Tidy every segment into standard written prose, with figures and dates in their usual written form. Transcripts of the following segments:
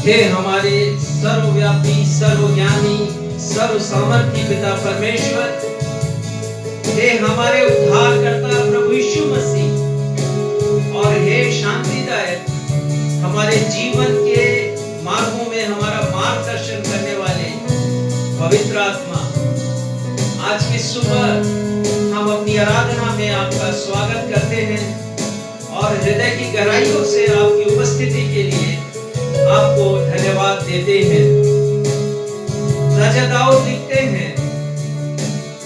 हे हमारे सर्वव्यापी, सर्वज्ञानी, सर्वसामर्थी पिता परमेश्वर, हे हमारे उद्धारकर्ता प्रभु यीशु मसीह, और हे शांतिदायक, हमारे जीवन के मार्गों में हमारा मार्गदर्शन करने वाले पवित्र आत्मा, आज की सुबह हम अपनी आराधना में आपका स्वागत करते हैं और हृदय की गहराइयों से आपकी उपस्थिति के लिए आपको धन्यवाद देते हैं। राजा दाऊद लिखते हैं,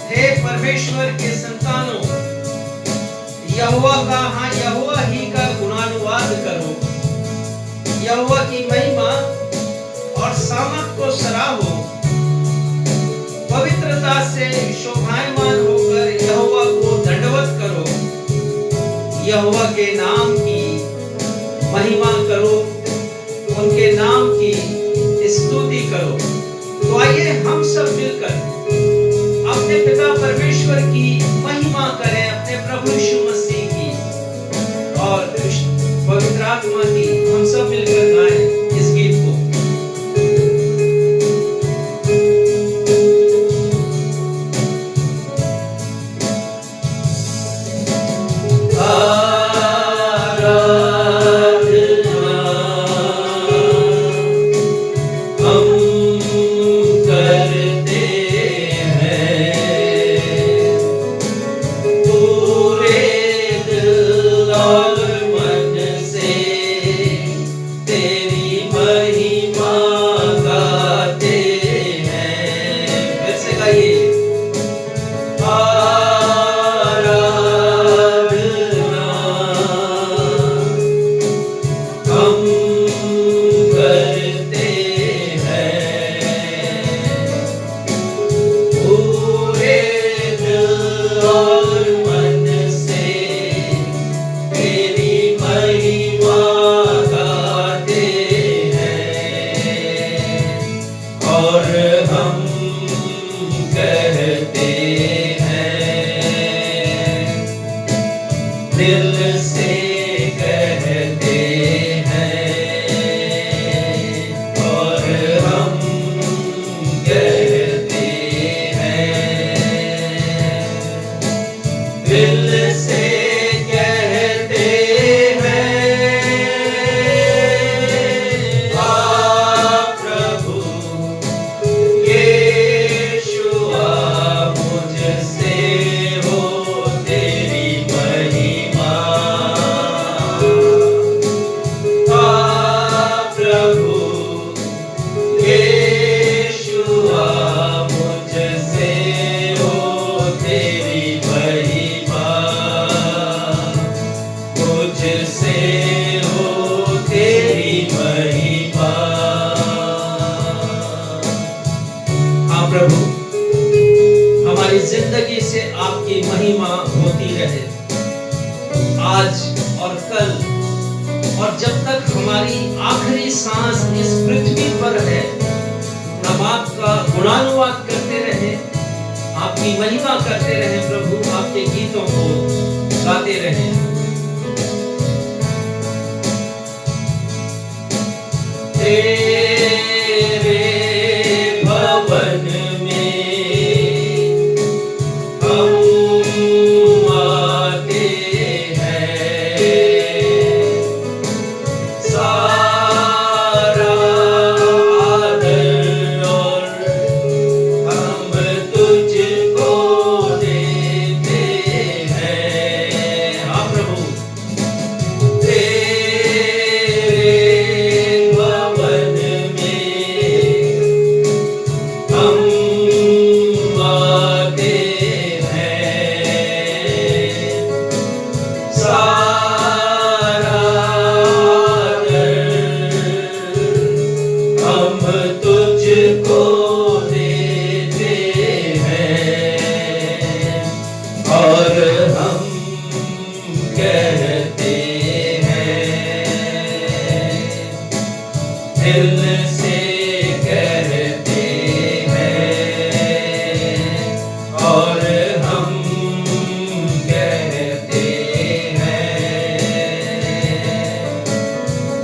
हे परमेश्वर के संतानों, यहोवा का, हाँ यहोवा ही का गुणानुवाद करो, यहोवा की महिमा और सामर्थ को सराहो, पवित्रता से शोभायमान होकर यहोवा को दंडवत करो, यहोवा के नाम की महिमा करो, उनके नाम की स्तुति करो। तो आइए हम सब मिलकर अपने पिता परमेश्वर की महिमा करें, अपने प्रभु यीशु मसीह की और पवित्र आत्मा की। हम सब मिलकर गाएं इस गीत को।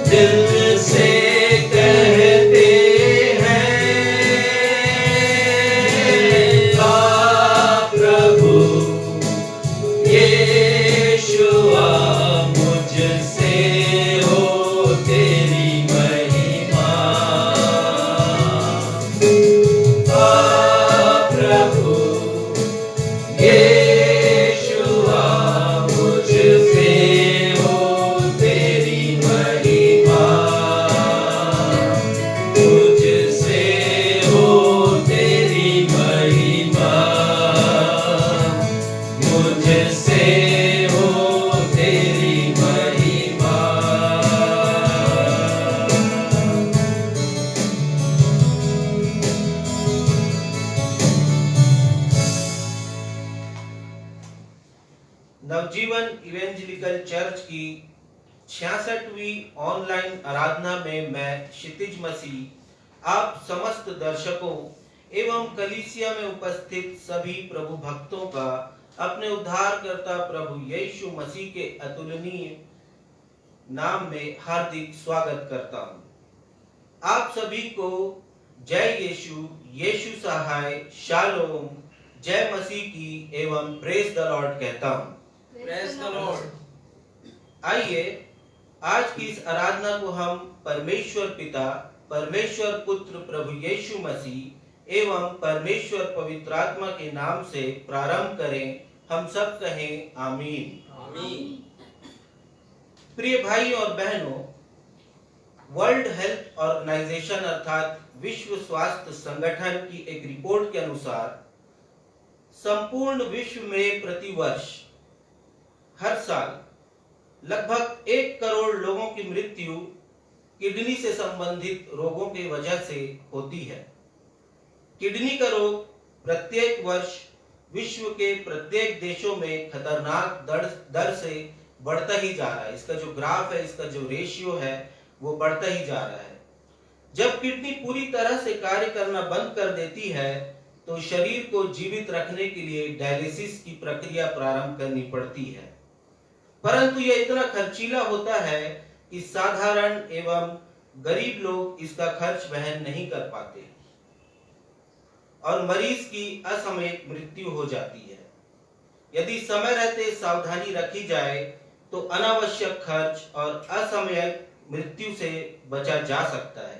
दिल से कह चर्च की 66वीं ऑनलाइन आराधना में मैं क्षितिज मसीह आप समस्त दर्शकों एवं कलीसिया में उपस्थित सभी प्रभु भक्तों का अपने उद्धारकर्ता प्रभु यीशु मसीह के अतुलनीय नाम में हार्दिक स्वागत करता हूँ। आप सभी को जय यीशु, यीशु सहाय, शालोम, जय मसीह की एवं प्रेज द लॉर्ड कहता हूँ। Praise the Lord. आइए आज की इस आराधना को हम परमेश्वर पिता, परमेश्वर पुत्र प्रभु यीशु मसीह एवं परमेश्वर पवित्र आत्मा के नाम से प्रारंभ करें। हम सब कहें आमीन। आमीन। प्रिय भाई और बहनों, वर्ल्ड हेल्थ ऑर्गेनाइजेशन अर्थात विश्व स्वास्थ्य संगठन की एक रिपोर्ट के अनुसार संपूर्ण विश्व में प्रतिवर्ष हर साल लगभग 1 करोड़ लोगों की मृत्यु किडनी से संबंधित रोगों की वजह से होती है। किडनी का रोग प्रत्येक वर्ष विश्व के प्रत्येक देशों में खतरनाक दर से बढ़ता ही जा रहा है। इसका जो ग्राफ है, इसका जो रेशियो है, वो बढ़ता ही जा रहा है। जब किडनी पूरी तरह से कार्य करना बंद कर देती है तो शरीर को जीवित रखने के लिए डायलिसिस की प्रक्रिया प्रारंभ करनी पड़ती है, परंतु यह इतना खर्चीला होता है कि साधारण एवं गरीब लोग इसका खर्च वहन नहीं कर पाते और मरीज की असमयिक मृत्यु हो जाती है। यदि समय रहते सावधानी रखी जाए तो अनावश्यक खर्च और असमयिक मृत्यु से बचा जा सकता है।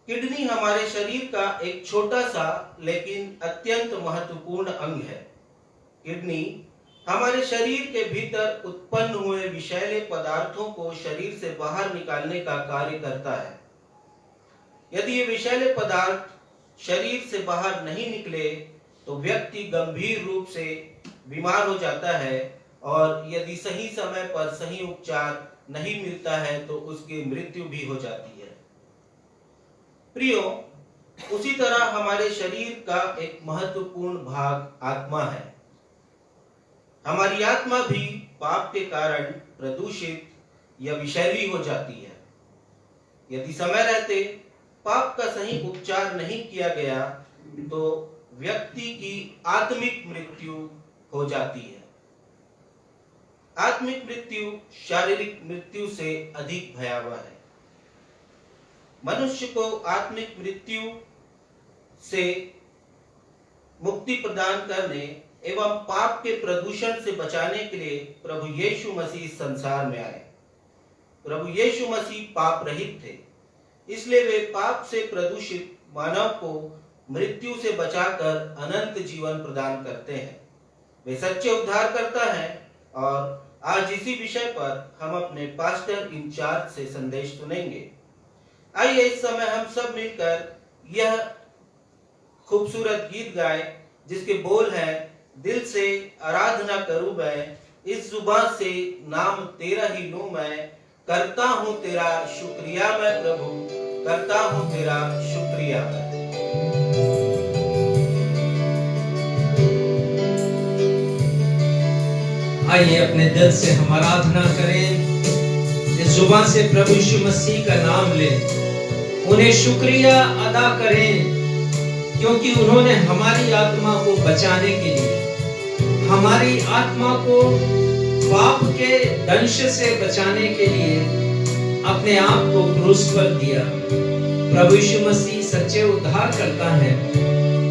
किडनी हमारे शरीर का एक छोटा सा लेकिन अत्यंत महत्वपूर्ण अंग है। किडनी हमारे शरीर के भीतर उत्पन्न हुए विषैले पदार्थों को शरीर से बाहर निकालने का कार्य करता है। यदि ये विषैले पदार्थ शरीर से बाहर नहीं निकले तो व्यक्ति गंभीर रूप से बीमार हो जाता है और यदि सही समय पर सही उपचार नहीं मिलता है तो उसकी मृत्यु भी हो जाती है। प्रियो, उसी तरह हमारे शरीर का एक महत्वपूर्ण भाग आत्मा है। हमारी आत्मा भी पाप के कारण प्रदूषित या विषैली हो जाती है। यदि समय रहते पाप का सही उपचार नहीं किया गया तो व्यक्ति की आत्मिक मृत्यु हो जाती है। आत्मिक मृत्यु शारीरिक मृत्यु से अधिक भयावह है। मनुष्य को आत्मिक मृत्यु से मुक्ति प्रदान करने एवं पाप के प्रदूषण से बचाने के लिए प्रभु यीशु मसीह संसार में आए। प्रभु यीशु मसीह पाप रहित थे, इसलिए वे पाप से प्रदूषित मानव को मृत्यु से बचाकर अनंत जीवन प्रदान करते हैं। वे सच्चे उद्धारकर्ता हैं और आज इसी विषय पर हम अपने पास्टर इंचार्ज से संदेश सुनेंगे। आइए इस समय हम सब मिलकर यह खूबसूरत गीत गाएं जिसके बोल हैं, दिल से आराधना करूं मैं, इस जुबान से नाम तेरा ही लूं मैं, करता हूं तेरा शुक्रिया मैं प्रभु, करता हूं तेरा शुक्रिया मैं। आइए अपने दिल से हम आराधना करें, इस जुबान से प्रभु यीशु मसीह का नाम लें, उन्हें शुक्रिया अदा करें क्योंकि उन्होंने हमारी आत्मा को बचाने के लिए, हमारी आत्मा को पाप के दंश से बचाने के लिए अपने आप को क्रूस पर दिया। प्रभु यीशु मसीह सच्चे उद्धार करता है।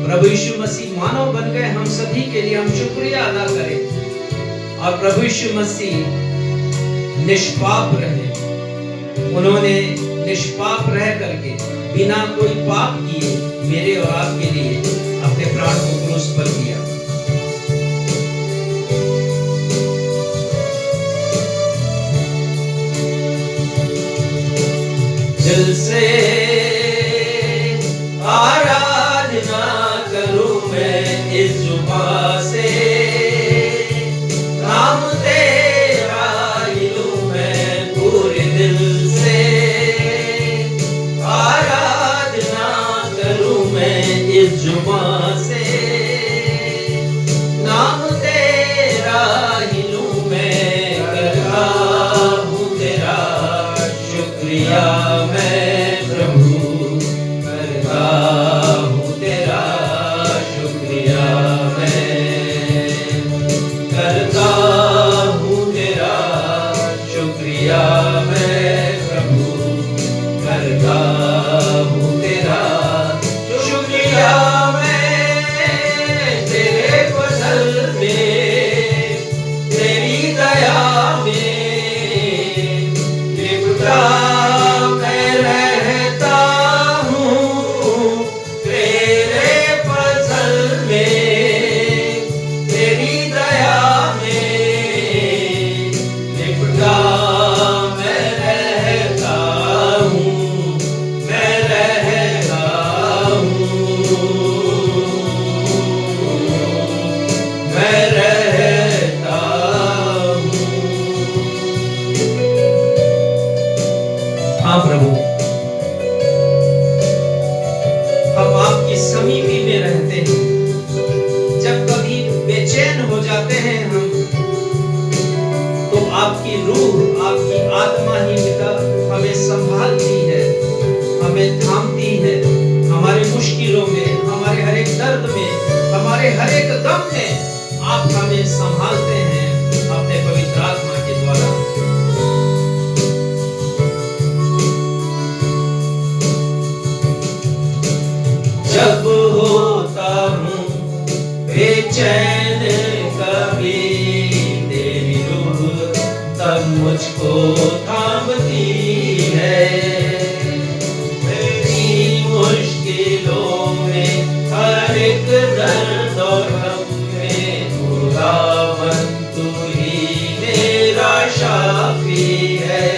प्रभु यीशु मसीह मानव बन गए हम सभी के लिए। हम शुक्रिया अदा करें और प्रभु यीशु मसीह निष्पाप रहे। उन्होंने निष्पाप रह करके बिना कोई पाप किए मेरे और आपके लिए अपने प्राण को क्रूस पर दिया। दिल से आराधना करूं मैं, इस जुबान से नाम तेरा ही लूं मैं, पूरे दिल से आराधना करूं मैं, इस जुबान से नाम तेरा ही लूं मैं। आपकी रूह, आपकी आत्मा ही पिता हमें संभालती है, हमें थामती है, हमारे मुश्किलों में, हमारे हर एक दर्द में, हमारे हर एक गम में आप हमें संभालते हैं अपने पवित्र आत्मा के द्वारा। जब होता हूँ बेचैन कभी, तेरी रूह तब मुझको थामती है। मेरी मुश्किलों में, हर एक दर्द और गम में, खुदावन तू ही मेरा शाफी है।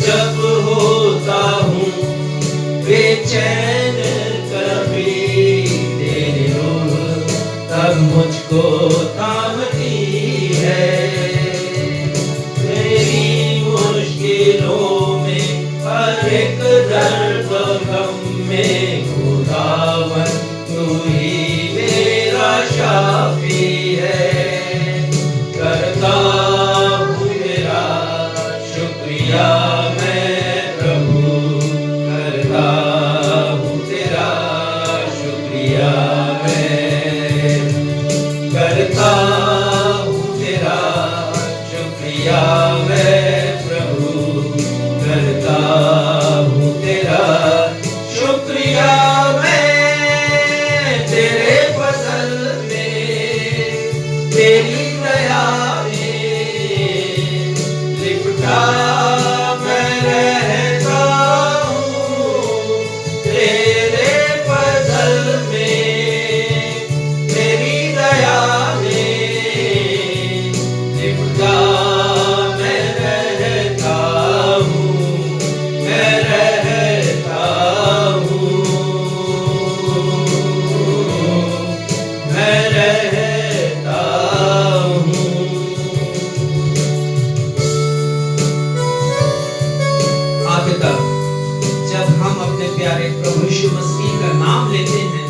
जब होता हूँ बेचैन कभी, तेरी रूह तब मुझको थामती है। मेरी मुश्किलों में, हर एक दर्द और गम में, खुदावन तू ही मेरा शाफी है। करता हूँ तेरा शुक्रिया मैं प्रभु, करता हूँ तेरा शुक्रिया मैं, करता हूँ तेरा शुक्रिया मैं प्रभु, करता हूँ तेरा शुक्रिया मैं। तेरे फजल में, तेरी दया में लिपटा मैं रहता हूँ। तेरे फजल में, तेरी दया में लिपटा मैं रहता हूँ, मैं रहता हूँ, मैं रहता हूँ। पिता, जब हम अपने प्यारे प्रभु यीशु मसीह का नाम लेते हैं,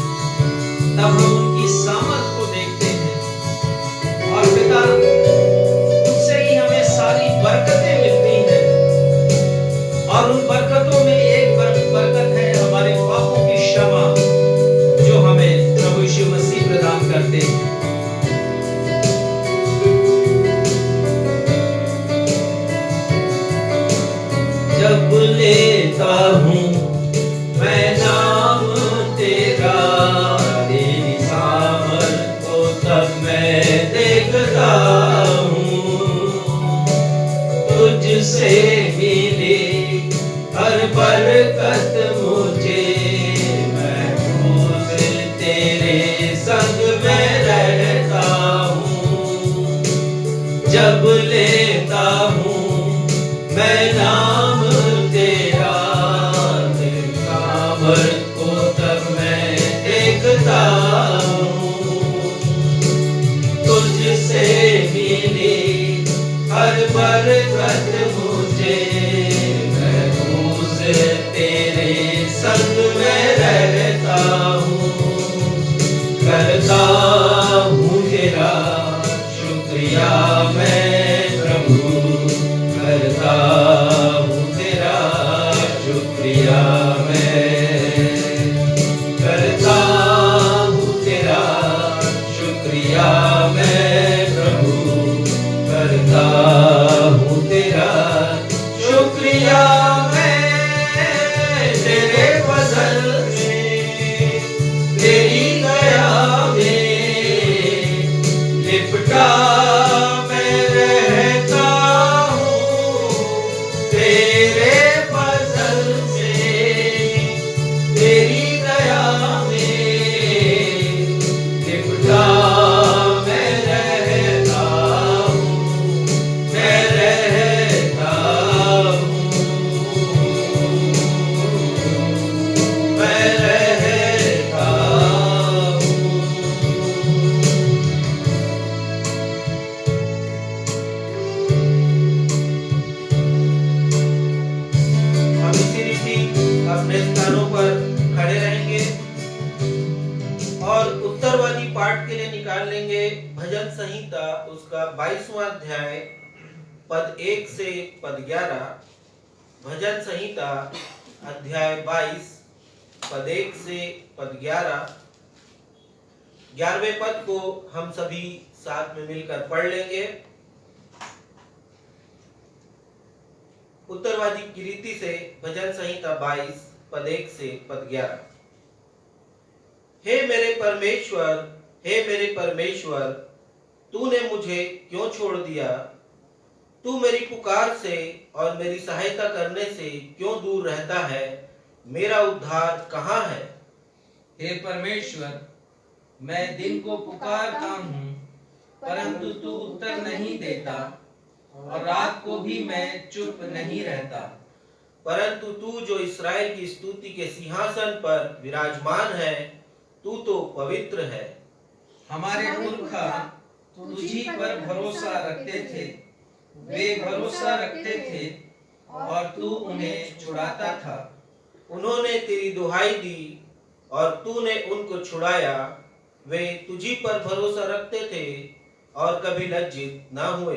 तब हम उनकी सामर्थ को देखते हैं और पिता उनसे ही हमें सारी बरकतें मिलती हैं। और उन बरकतों में एक बरकत है हमारे पापों की क्षमा, जो हमें प्रभु यीशु मसीह प्रदान करते हैं। जब लेता हूँ मैं नाम तेरा, तेरी सामर्थ को तब मैं देखता हूँ। तुझसे मिले हर बरकत मुझे महफूज तेरे संग में रहता हूँ। जब लेता हूँ मैं नाम तेरा, तेरी सामर्थ को तब मैं देखता हूँ। तुझसे मिले हर बरकत मुझे महफूज तेरे संग में रहता हूँ। करता हूँ तेरा शुक्रिया मैं प्रभु, करता हूँ तेरा शुक्रिया मैं, करता हूँ तेरा शुक्रिया मैं प्रभु, करता हूँ तेरा शुक्रिया मैं। तेरे फजल में, तेरी दया में लिपटा मैं रहता हूँ। तेरे फजल में, तेरी दया में लिपटा मैं रहता हूँ, मैं रहता हूँ, मैं रहता हूँ। हम इसी रीति अपने स्थानों पर खड़े रहेंगे और उत्तरवादी पाठ के लिए निकाल लेंगे भजन संहिता उसका 22वां अध्याय पद 1 से पद 11, भजन संहिता अध्याय 22 पद 1 से पद 11, 11वें पद को हम सभी साथ में मिलकर पढ़ लेंगे। उत्तरवादी की रीति से भजन संहिता 22 पद 1 से पद 11। हे मेरे परमेश्वर, तूने मुझे क्यों छोड़ दिया? तू मेरी पुकार से और मेरी सहायता करने से क्यों दूर रहता है? मेरा उद्धार कहाँ है? हे परमेश्वर, मैं दिन को पुकारता हूँ, परंतु तू उत्तर नहीं देता, और रात को भी मैं चुप नहीं रहता। परंतु तू जो इस्राएल की स्तुति के सिंहासन पर विराजमान है, तू तो पवित्र है। हमारे पुरखा तुझी पर भरोसा रखते थे, वे भरोसा रखते थे और तू उन्हें छुड़ाता था। उन्होंने तेरी दुहाई दी और तूने उनको छुड़ाया। वे तुझी पर भरोसा रखते थे और कभी लज्जित न हुए।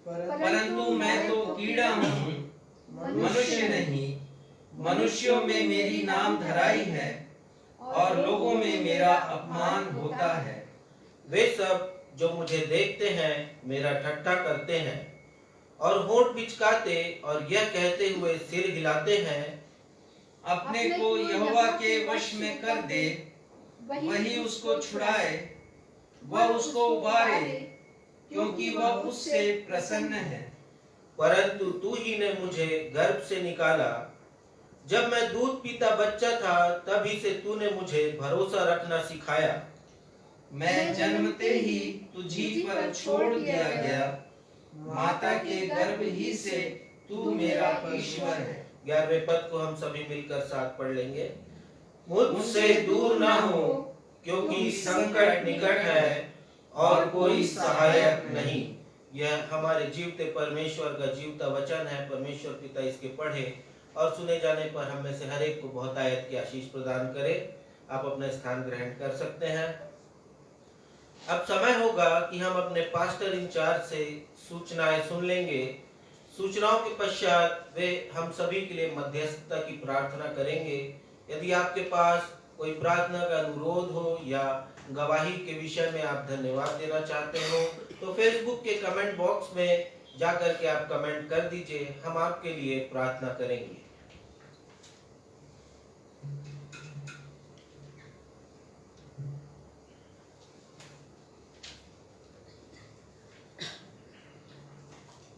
परंतु मैं तो कीड़ा हूँ, मनुष्य नहीं। मनुष्यों में मेरी नाम धराई है और लोगों में मेरा अपमान होता है। वे सब जो मुझे देखते हैं मेरा ठट्ठा करते हैं और होंठ बिचकाते और यह कहते हुए सिर हिलाते हैं, अपने को यहोवा के वश में कर दे, वही उसको छुड़ाए, वह उसको उबारे, क्योंकि वह उससे प्रसन्न है। परंतु तू ही ने मुझे गर्भ से निकाला। जब मैं दूध पीता बच्चा था, तभी से तूने मुझे भरोसा रखना सिखाया। मैं जन्मते ही तुझी पर छोड़ दिया गया, माता के गर्भ ही से तू मेरा ईश्वर है। 11वें पद को हम सभी मिलकर साथ पढ़ लेंगे। मुझसे दूर ना हो, क्योंकि संकट निकट है और कोई सहायक नहीं। यह हमारे जीवते परमेश्वर का जीवता वचन है। परमेश्वर पिता इसके पढ़े और सुने जाने पर हम में से हर एक को बहुत आयत की आशीष प्रदान करे। आप अपना स्थान ग्रहण कर सकते हैं। अब समय होगा कि हम अपने पास्टर इंचार्ज से सूचनाएं सुन लेंगे। सूचनाओं के पश्चात वे हम सभी के लिए मध्यस्थता की प्रार्थना करेंगे। यदि आपके पास कोई प्रार्थना का अनुरोध हो या गवाही के विषय में आप धन्यवाद देना चाहते हो, तो फेसबुक के कमेंट बॉक्स में जाकर के आप कमेंट कर दीजिए। हम आपके लिए प्रार्थना करेंगे।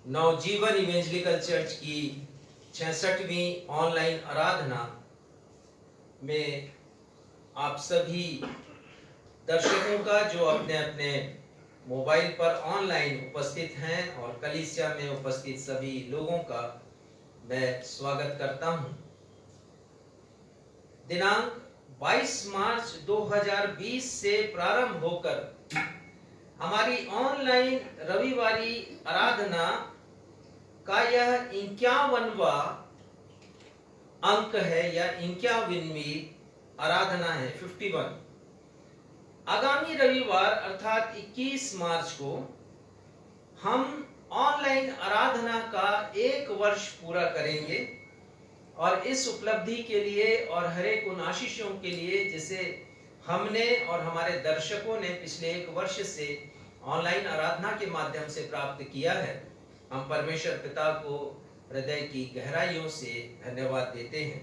नवजीवन इवेंजलिकल चर्च की 66वीं ऑनलाइन आराधना में आप सभी दर्शकों का जो अपने अपने मोबाइल पर ऑनलाइन उपस्थित हैं और कलीसिया में उपस्थित सभी लोगों का मैं स्वागत करता हूं। दिनांक 22 मार्च 2020 से प्रारंभ होकर हमारी ऑनलाइन रविवारी आराधना का यह 51वां अंक है या 51वीं आराधना है, 51। आगामी रविवार अर्थात 21 मार्च को हम ऑनलाइन आराधना का 1 वर्ष पूरा करेंगे और इस उपलब्धि के लिए और हर एक उन आशीषों के लिए जिसे हमने और हमारे दर्शकों ने पिछले 1 वर्ष से ऑनलाइन आराधना के माध्यम से प्राप्त किया है, हम परमेश्वर पिता को हृदय की गहराइयों से धन्यवाद देते हैं।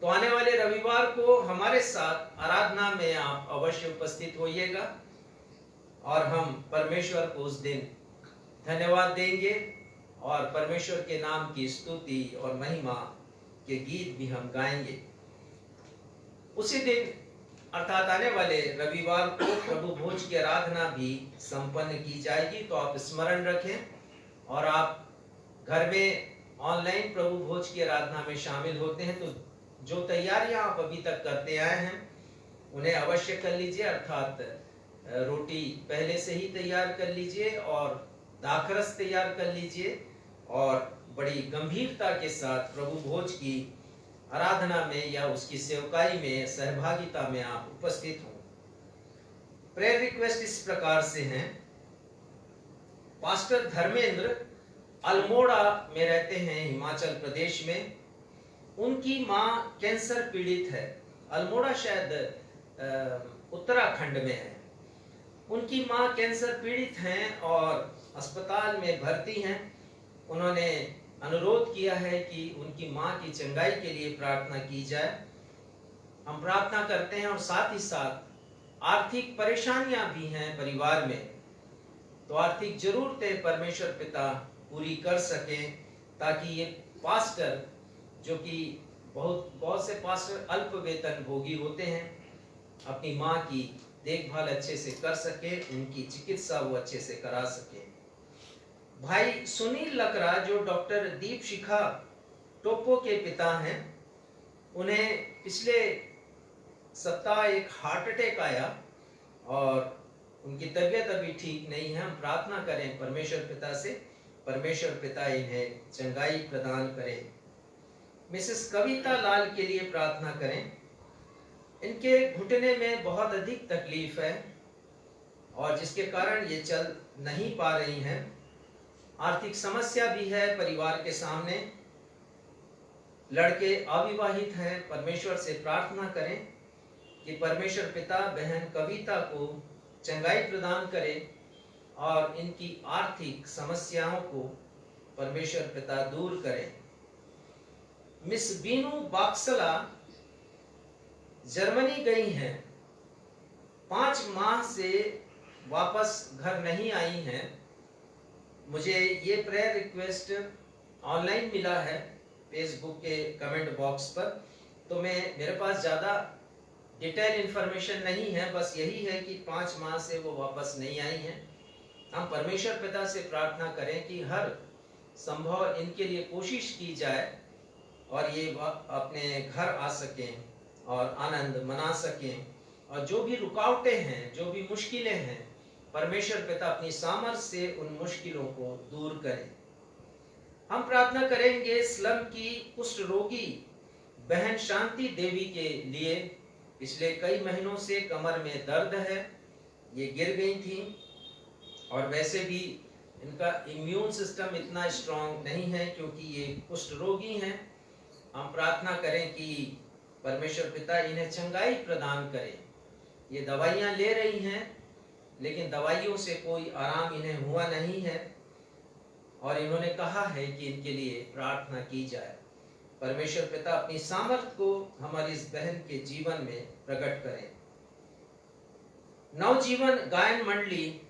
तो आने वाले रविवार को हमारे साथ आराधना में आप अवश्य उपस्थित होइएगा और हम परमेश्वर को उस दिन धन्यवाद देंगे और परमेश्वर के नाम की स्तुति और महिमा के गीत भी हम गाएंगे। उसी दिन अर्थात आने वाले रविवार को प्रभु भोज की आराधना भी संपन्न की जाएगी। तो आप स्मरण रखें और आप घर में ऑनलाइन प्रभु भोज की आराधना में शामिल होते हैं तो जो तैयारियां आप अभी तक करते आए हैं उन्हें अवश्य कर लीजिए। अर्थात रोटी पहले से ही तैयार कर लीजिए और दाखरस तैयार कर लीजिए और बड़ी गंभीरता के साथ प्रभु भोज की आराधना में या उसकी सेवकाई में सहभागिता में आप उपस्थित हों। प्रेयर रिक्वेस्ट इस प्रकार से हैं। पास्टर धर्मेंद्र अल्मोड़ा में रहते हैं, हिमाचल प्रदेश में। उनकी माँ कैंसर पीड़ित है। अल्मोड़ा शायद उत्तराखंड में है। उनकी माँ कैंसर पीड़ित हैं और अस्पताल में भर्ती हैं। उन्होंने अनुरोध किया है कि उनकी माँ की चंगाई के लिए प्रार्थना की जाए। हम प्रार्थना करते हैं और साथ ही साथ आर्थिक परेशानियां भी हैं परिवार में, तो आर्थिक जरूरतें परमेश्वर पिता पूरी कर सकें, ताकि ये पास्टर, जो कि बहुत से पास्टर अल्प वेतन भोगी होते हैं, अपनी माँ की देखभाल अच्छे से कर सके, उनकी चिकित्सा वो अच्छे से करा सके। भाई सुनील लकड़ा, जो डॉक्टर दीप शिखा टोप्पो के पिता हैं, उन्हें पिछले सप्ताह एक हार्ट अटैक आया और उनकी तबीयत अभी ठीक नहीं है। हम प्रार्थना करें परमेश्वर पिता से, परमेश्वर पिता इन्हें चंगाई प्रदान करें। मिसेस कविता लाल के लिए प्रार्थना करें। इनके घुटने में बहुत अधिक तकलीफ है और जिसके कारण ये चल नहीं पा रही हैं। आर्थिक समस्या भी है परिवार के सामने। लड़के अविवाहित हैं। परमेश्वर से प्रार्थना करें कि परमेश्वर पिता बहन कविता को चंगाई प्रदान करे और इनकी आर्थिक समस्याओं को परमेश्वर पिता दूर करे। मिस बीनू बाक्सला जर्मनी गई हैं। 5 माह से वापस घर नहीं आई हैं। मुझे ये प्रेयर रिक्वेस्ट ऑनलाइन मिला है फेसबुक के कमेंट बॉक्स पर, तो मेरे पास ज़्यादा डिटेल इंफॉर्मेशन नहीं है, बस यही है कि 5 माह से वो वापस नहीं आई हैं। हम परमेश्वर पिता से प्रार्थना करें कि हर संभव इनके लिए कोशिश की जाए और ये अपने घर आ सकें और आनंद मना सकें, और जो भी रुकावटें हैं, जो भी मुश्किलें हैं, परमेश्वर पिता अपनी सामर्थ्य से उन मुश्किलों को दूर करें। हम प्रार्थना करेंगे स्लम की कुष्ठ रोगी बहन शांति देवी के लिए। पिछले कई महीनों से कमर में दर्द है, ये गिर गई थी और वैसे भी इनका इम्यून सिस्टम इतना स्ट्रांग नहीं है क्योंकि ये कुष्ठ रोगी हैं। हम प्रार्थना करें कि परमेश्वर पिता इन्हें चंगाई प्रदान करे। ये दवाइयाँ ले रही हैं लेकिन दवाइयों से कोई आराम इन्हें हुआ नहीं है और इन्होंने कहा है कि इनके लिए प्रार्थना की जाए। परमेश्वर पिता अपनी सामर्थ को हमारी इस बहन के जीवन में प्रकट करें। नवजीवन गायन मंडली,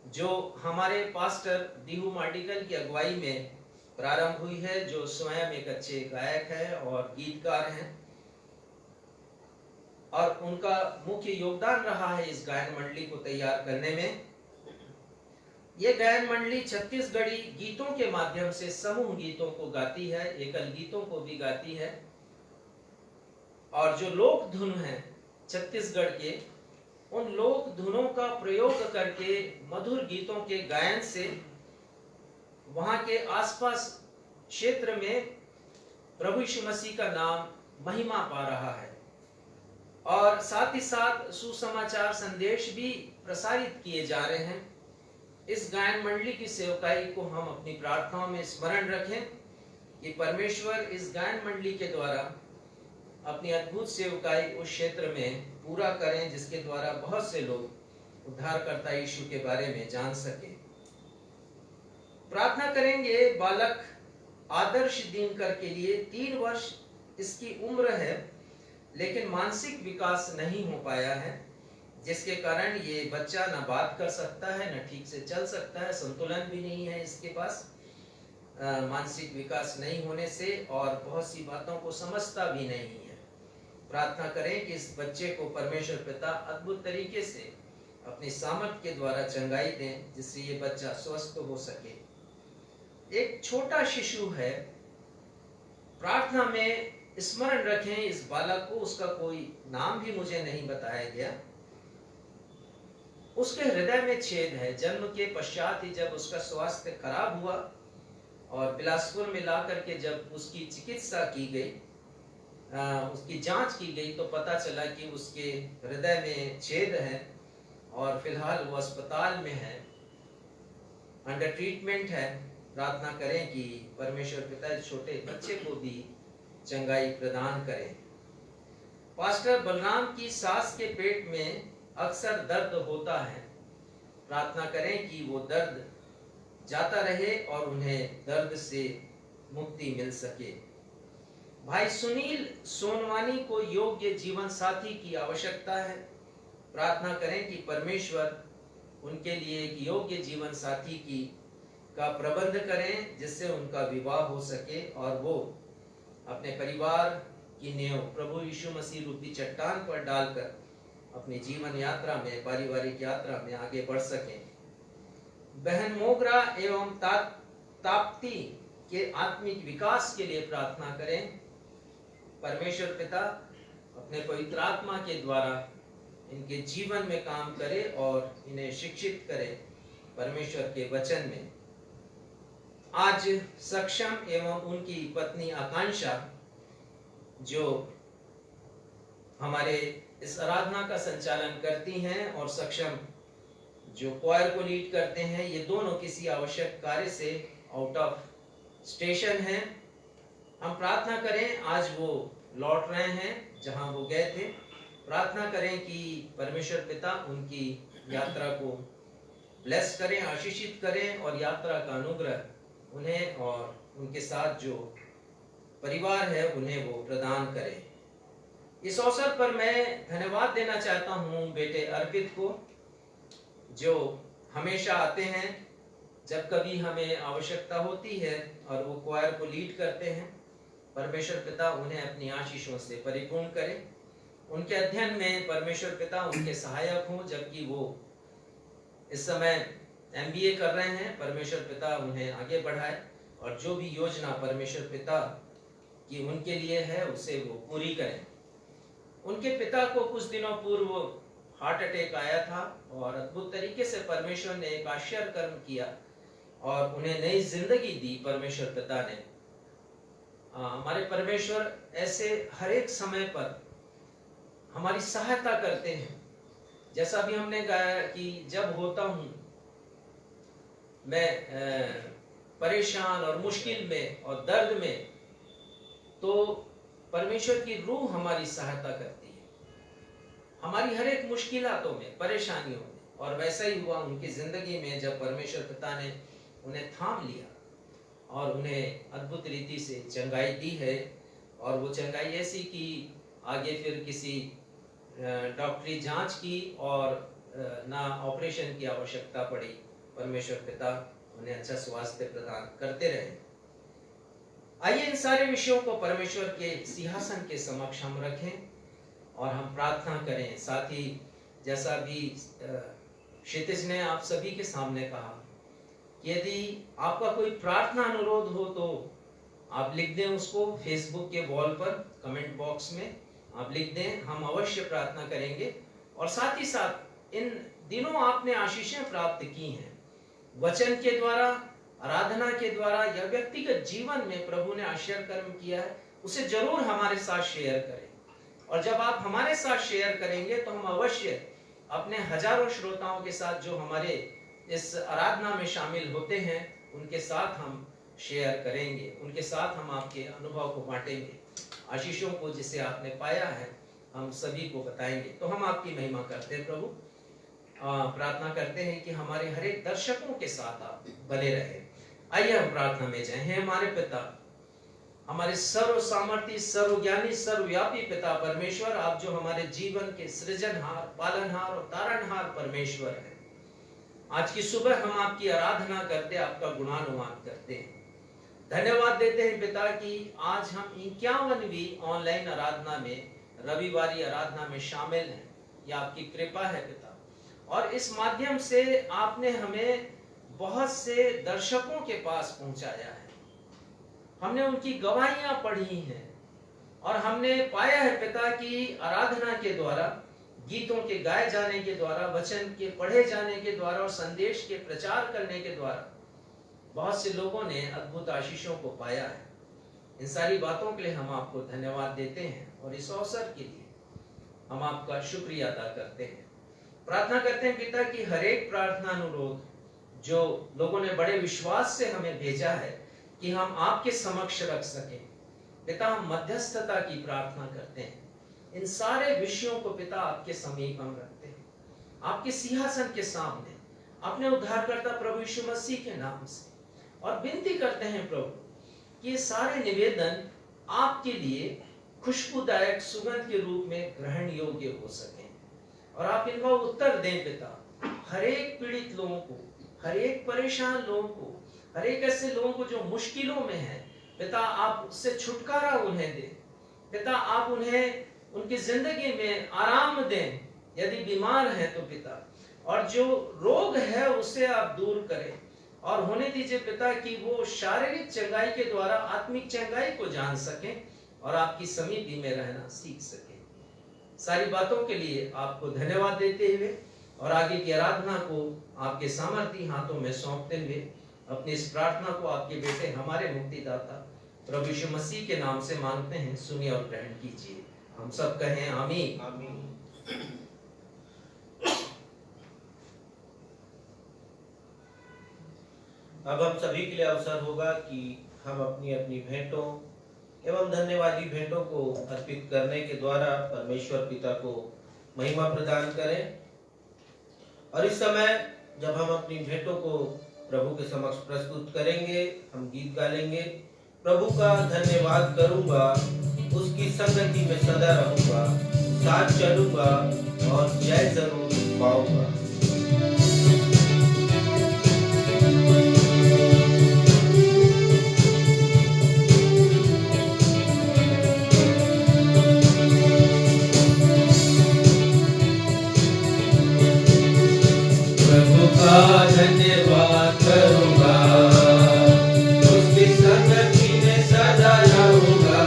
जो हमारे पास्टर दीहू मार्डिकल की अगुवाई में प्रारंभ हुई है, जो स्वयं एक अच्छे गायक हैं और गीतकार हैं, और उनका मुख्य योगदान रहा है इस गायन मंडली को तैयार करने में। ये गायन मंडली छत्तीसगढ़ी गीतों के माध्यम से समूह गीतों को गाती है, एकल गीतों को भी गाती है, और जो लोक धुन है छत्तीसगढ़ के, उन लोक धुनों का प्रयोग करके मधुर गीतों के गायन से वहां के आसपास क्षेत्र में प्रभु यीशु मसीह का नाम महिमा पा रहा है, और साथ ही साथ सुसमाचार संदेश भी प्रसारित किए जा रहे हैं। इस गायन मंडली की सेवकाई को हम अपनी प्रार्थनाओं में स्मरण रखें कि परमेश्वर इस गायन मंडली के द्वारा अपनी अद्भुत सेवकाई उस क्षेत्र में पूरा करें, जिसके द्वारा बहुत से लोग उद्धारकर्ता यीशु के बारे में जान सकें। प्रार्थना करेंगे बालक आदर्श दिनकर के लिए। 3 वर्ष इसकी उम्र है लेकिन मानसिक विकास नहीं हो पाया है, जिसके कारण ये बच्चा न बात कर सकता है, न ठीक से चल सकता है, संतुलन भी नहीं है इसके पास मानसिक विकास नहीं होने से, और बहुत सी बातों को समझता भी नहीं है। प्रार्थना करें कि इस बच्चे को परमेश्वर पिता अद्भुत तरीके से अपनी सामर्थ के द्वारा चंगाई दें, जिससे ये बच्चा स्वस्थ हो सके। एक छोटा शिशु है, प्रार्थना में स्मरण रखें इस बालक को। उसका कोई नाम भी मुझे नहीं बताया गया। उसके हृदय में छेद है। जन्म के पश्चात ही जब उसका स्वास्थ्य खराब हुआ और बिलासपुर में ला करके जब उसकी चिकित्सा की गई, उसकी जांच की गई, तो पता चला कि उसके हृदय में छेद है और फिलहाल वो अस्पताल में है, अंडर ट्रीटमेंट है। प्रार्थना करें कि परमेश्वर पिता इस छोटे बच्चे को भी चंगाई प्रदान करें। पास्टर बलराम की सास के पेट में अक्सर दर्द होता है। प्रार्थना करें कि वो दर्द जाता रहे और उन्हें दर्द से मुक्ति मिल सके। भाई सुनील सोनवानी को योग्य जीवन साथी की आवश्यकता है। प्रार्थना करें कि परमेश्वर उनके लिए एक योग्य जीवन साथी का प्रबंध करें जिससे उनका विवाह हो सके और वो अपने परिवार की नींव प्रभु यीशु मसीह रूपी चट्टान पर डालकर अपनी जीवन यात्रा में, पारिवारिक यात्रा में आगे बढ़ सकें। बहन मोगरा एवं ताप्ती के आत्मिक विकास के लिए प्रार्थना करें। परमेश्वर पिता अपने पवित्र आत्मा के द्वारा इनके जीवन में काम करे और इन्हें शिक्षित करे परमेश्वर के वचन में। आज सक्षम एवं उनकी पत्नी आकांक्षा जो हमारे इस आराधना का संचालन करती हैं और सक्षम जो क्वायर को लीड करते हैं, ये दोनों किसी आवश्यक कार्य से आउट ऑफ स्टेशन हैं। हम प्रार्थना करें, आज वो लौट रहे हैं जहां वो गए थे। प्रार्थना करें कि परमेश्वर पिता उनकी यात्रा को ब्लेस करें, आशीषित करें और यात्रा का अनुग्रह उन्हें और उनके साथ जो परिवार है उन्हें वो प्रदान करें। इस अवसर पर मैं धन्यवाद देना चाहता हूं बेटे अर्पित को, जो हमेशा आते हैं जब कभी हमें आवश्यकता होती है और वो क्वायर को लीड करते हैं। परमेश्वर पिता उन्हें अपनी आशीषों से परिपूर्ण करे। उनके अध्ययन में परमेश्वर पिता उनके सहायक हों, जबकि वो इस समय MBA कर रहे हैं। परमेश्वर पिता उन्हें आगे बढ़ाए और जो भी योजना परमेश्वर पिता की उनके लिए है उसे वो पूरी करें। उनके पिता को कुछ दिनों पूर्व हार्ट अटैक आया था और अद्भुत तरीके से परमेश्वर ने एक आश्चर्य कर्म किया और उन्हें नई जिंदगी दी परमेश्वर पिता ने। हमारे परमेश्वर ऐसे हर एक समय पर हमारी सहायता करते हैं। जैसा भी हमने गाया कि जब होता हूं मैं परेशान और मुश्किल में और दर्द में, तो परमेश्वर की रूह हमारी सहायता करती है हमारी हर एक मुश्किलातों में, परेशानियों में। और वैसा ही हुआ उनकी जिंदगी में जब परमेश्वर पिता ने उन्हें थाम लिया और उन्हें अद्भुत रीति से चंगाई दी है। और वो चंगाई ऐसी कि आगे फिर किसी डॉक्टरी जांच की और ना ऑपरेशन की आवश्यकता पड़ी। परमेश्वर पिता उन्हें अच्छा स्वास्थ्य प्रदान करते रहे। आइए इन सारे विषयों को परमेश्वर के सिंहासन के समक्ष हम रखें और हम प्रार्थना करें। साथ ही जैसा भी क्षितिज ने आप सभी के सामने कहा कि यदि आपका कोई प्रार्थना अनुरोध हो तो आप लिख दें उसको फेसबुक के वॉल पर, कमेंट बॉक्स में आप लिख दें, हम अवश्य प्रार्थना करेंगे। और साथ ही साथ इन दिनों आपने आशीषें प्राप्त की हैं वचन के द्वारा, आराधना के द्वारा या व्यक्तिगत जीवन में प्रभु ने आश्चर्य कर्म किया है, उसे जरूर हमारे साथ शेयर करें। और जब आप हमारे साथ शेयर करेंगे तो हम अवश्य अपने हजारों श्रोताओं के साथ जो हमारे इस आराधना में शामिल होते हैं उनके साथ हम शेयर करेंगे, उनके साथ हम आपके अनुभव को बांटेंगे, आशीषों को जिसे आपने पाया है हम सभी को बताएंगे। तो हम आपकी महिमा करते हैं प्रभु। प्रार्थना करते हैं कि हमारे हर एक दर्शकों के साथ आप बने रहे। आइए हम प्रार्थना में जाएं। हे हमारे पिता, हमारे सर्व सामर्थी, सर्वज्ञानी, सर्वव्यापी पिता परमेश्वर, आप जो हमारे जीवन के सृजनहार, पालनहार और तारणहार परमेश्वर हैं, आज की सुबह हम आपकी आराधना करते, आपका गुणानुवाद करते हैं। धन्यवाद देते हैं पिता कि आज हम 51वीं ऑनलाइन आराधना में, रविवारी आराधना में शामिल हैं। यह आपकी कृपा है पिता, और इस माध्यम से आपने हमें बहुत से दर्शकों के पास पहुंचाया है। हमने उनकी गवाहियां पढ़ी हैं और हमने पाया है पिता कि आराधना के द्वारा, गीतों के गाए जाने के द्वारा, वचन के पढ़े जाने के द्वारा और संदेश के प्रचार करने के द्वारा बहुत से लोगों ने अद्भुत आशीषों को पाया है। इन सारी बातों के लिए हम आपको धन्यवाद देते हैं और इस अवसर के लिए हम आपका शुक्रिया अदा करते हैं। प्रार्थना करते हैं पिता कि हर एक प्रार्थना अनुरोध जो लोगों ने बड़े विश्वास से हमें भेजा है कि हम आपके समक्ष रख सकें। पिता, हम मध्यस्थता की प्रार्थना करते हैं। इन सारे विषयों को पिता आपके समीप हम रखते हैं, आपके सिंहासन के सामने, अपने उद्धारकर्ता प्रभु यीशु मसीह के नाम से, और विनती करते हैं प्रभु कि ये सारे निवेदन आपके लिए खुशबूदायक सुगंध के रूप में ग्रहण योग्य हो सकें, और आप इनका उत्तर दें पिता। हर एक पीड़ित लोगों को, हर एक परेशान लोगों को, हर एक ऐसे लोगों को जो मुश्किलों में है पिता, आप उससे छुटकारा उन्हें दें पिता। आप उन्हें उनकी जिंदगी में आराम दें यदि बीमार है तो पिता, और जो रोग है उसे आप दूर करें, और होने दीजिए पिता कि वो शारीरिक चंगाई के द्वारा आत्मिक चंगाई को जान सकें और आपकी समीपी में रहना सीख सकें। सारी बातों के लिए आपको धन्यवाद देते हुए और आगे की आराधना को आपके सामर्थी हाथों में सौंपते हुए अपनी इस प्रार्थना को आपके बेटे हमारे मुक्तिदाता प्रभु यीशु मसीह के नाम से मांगते हैं। सुनिए और ग्रहण कीजिए। हम सब कहें आमीन। आमीन। अब हम सभी के लिए अवसर होगा कि हम अपनी अपनी भेंटों एवं धन्यवादी भेंटों को अर्पित करने के द्वारा परमेश्वर पिता को महिमा प्रदान करें। और इस समय जब हम अपनी भेंटों को प्रभु के समक्ष प्रस्तुत करेंगे, हम गीत गालेंगे। प्रभु का धन्यवाद करूंगा, उसकी संगति में सदा रहूंगा, साथ चलूंगा और जय जरूर पाऊंगा। प्रभु का धन्यवाद करूंगा, उसकी संगति में सदा रहूंगा,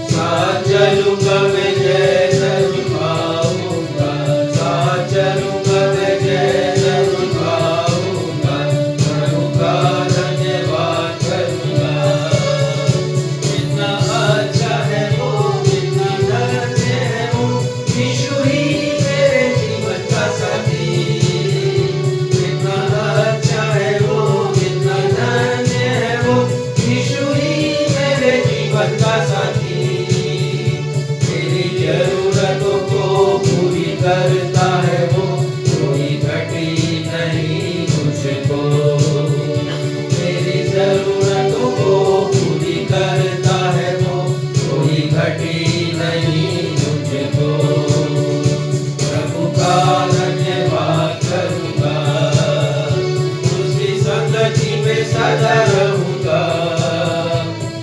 साथ चलूंगा मैं जय जरूर पाऊंगा, साथ चलूंगा मैं जय जरूर पाऊंगा। प्रभु का धन्यवाद करूंगा, कितना अच्छा है वो, कितना धन्य है वो, यीशु ही मेरे जीवन का साथी। करता है वो, कोई घटी नहीं मुझको, मेरी जरूरतों को पूरी करता है वो, कोई घटी नहीं मुझको। प्रभु का धन्यवाद करूंगा, उसकी संगति में सदा रहूंगा,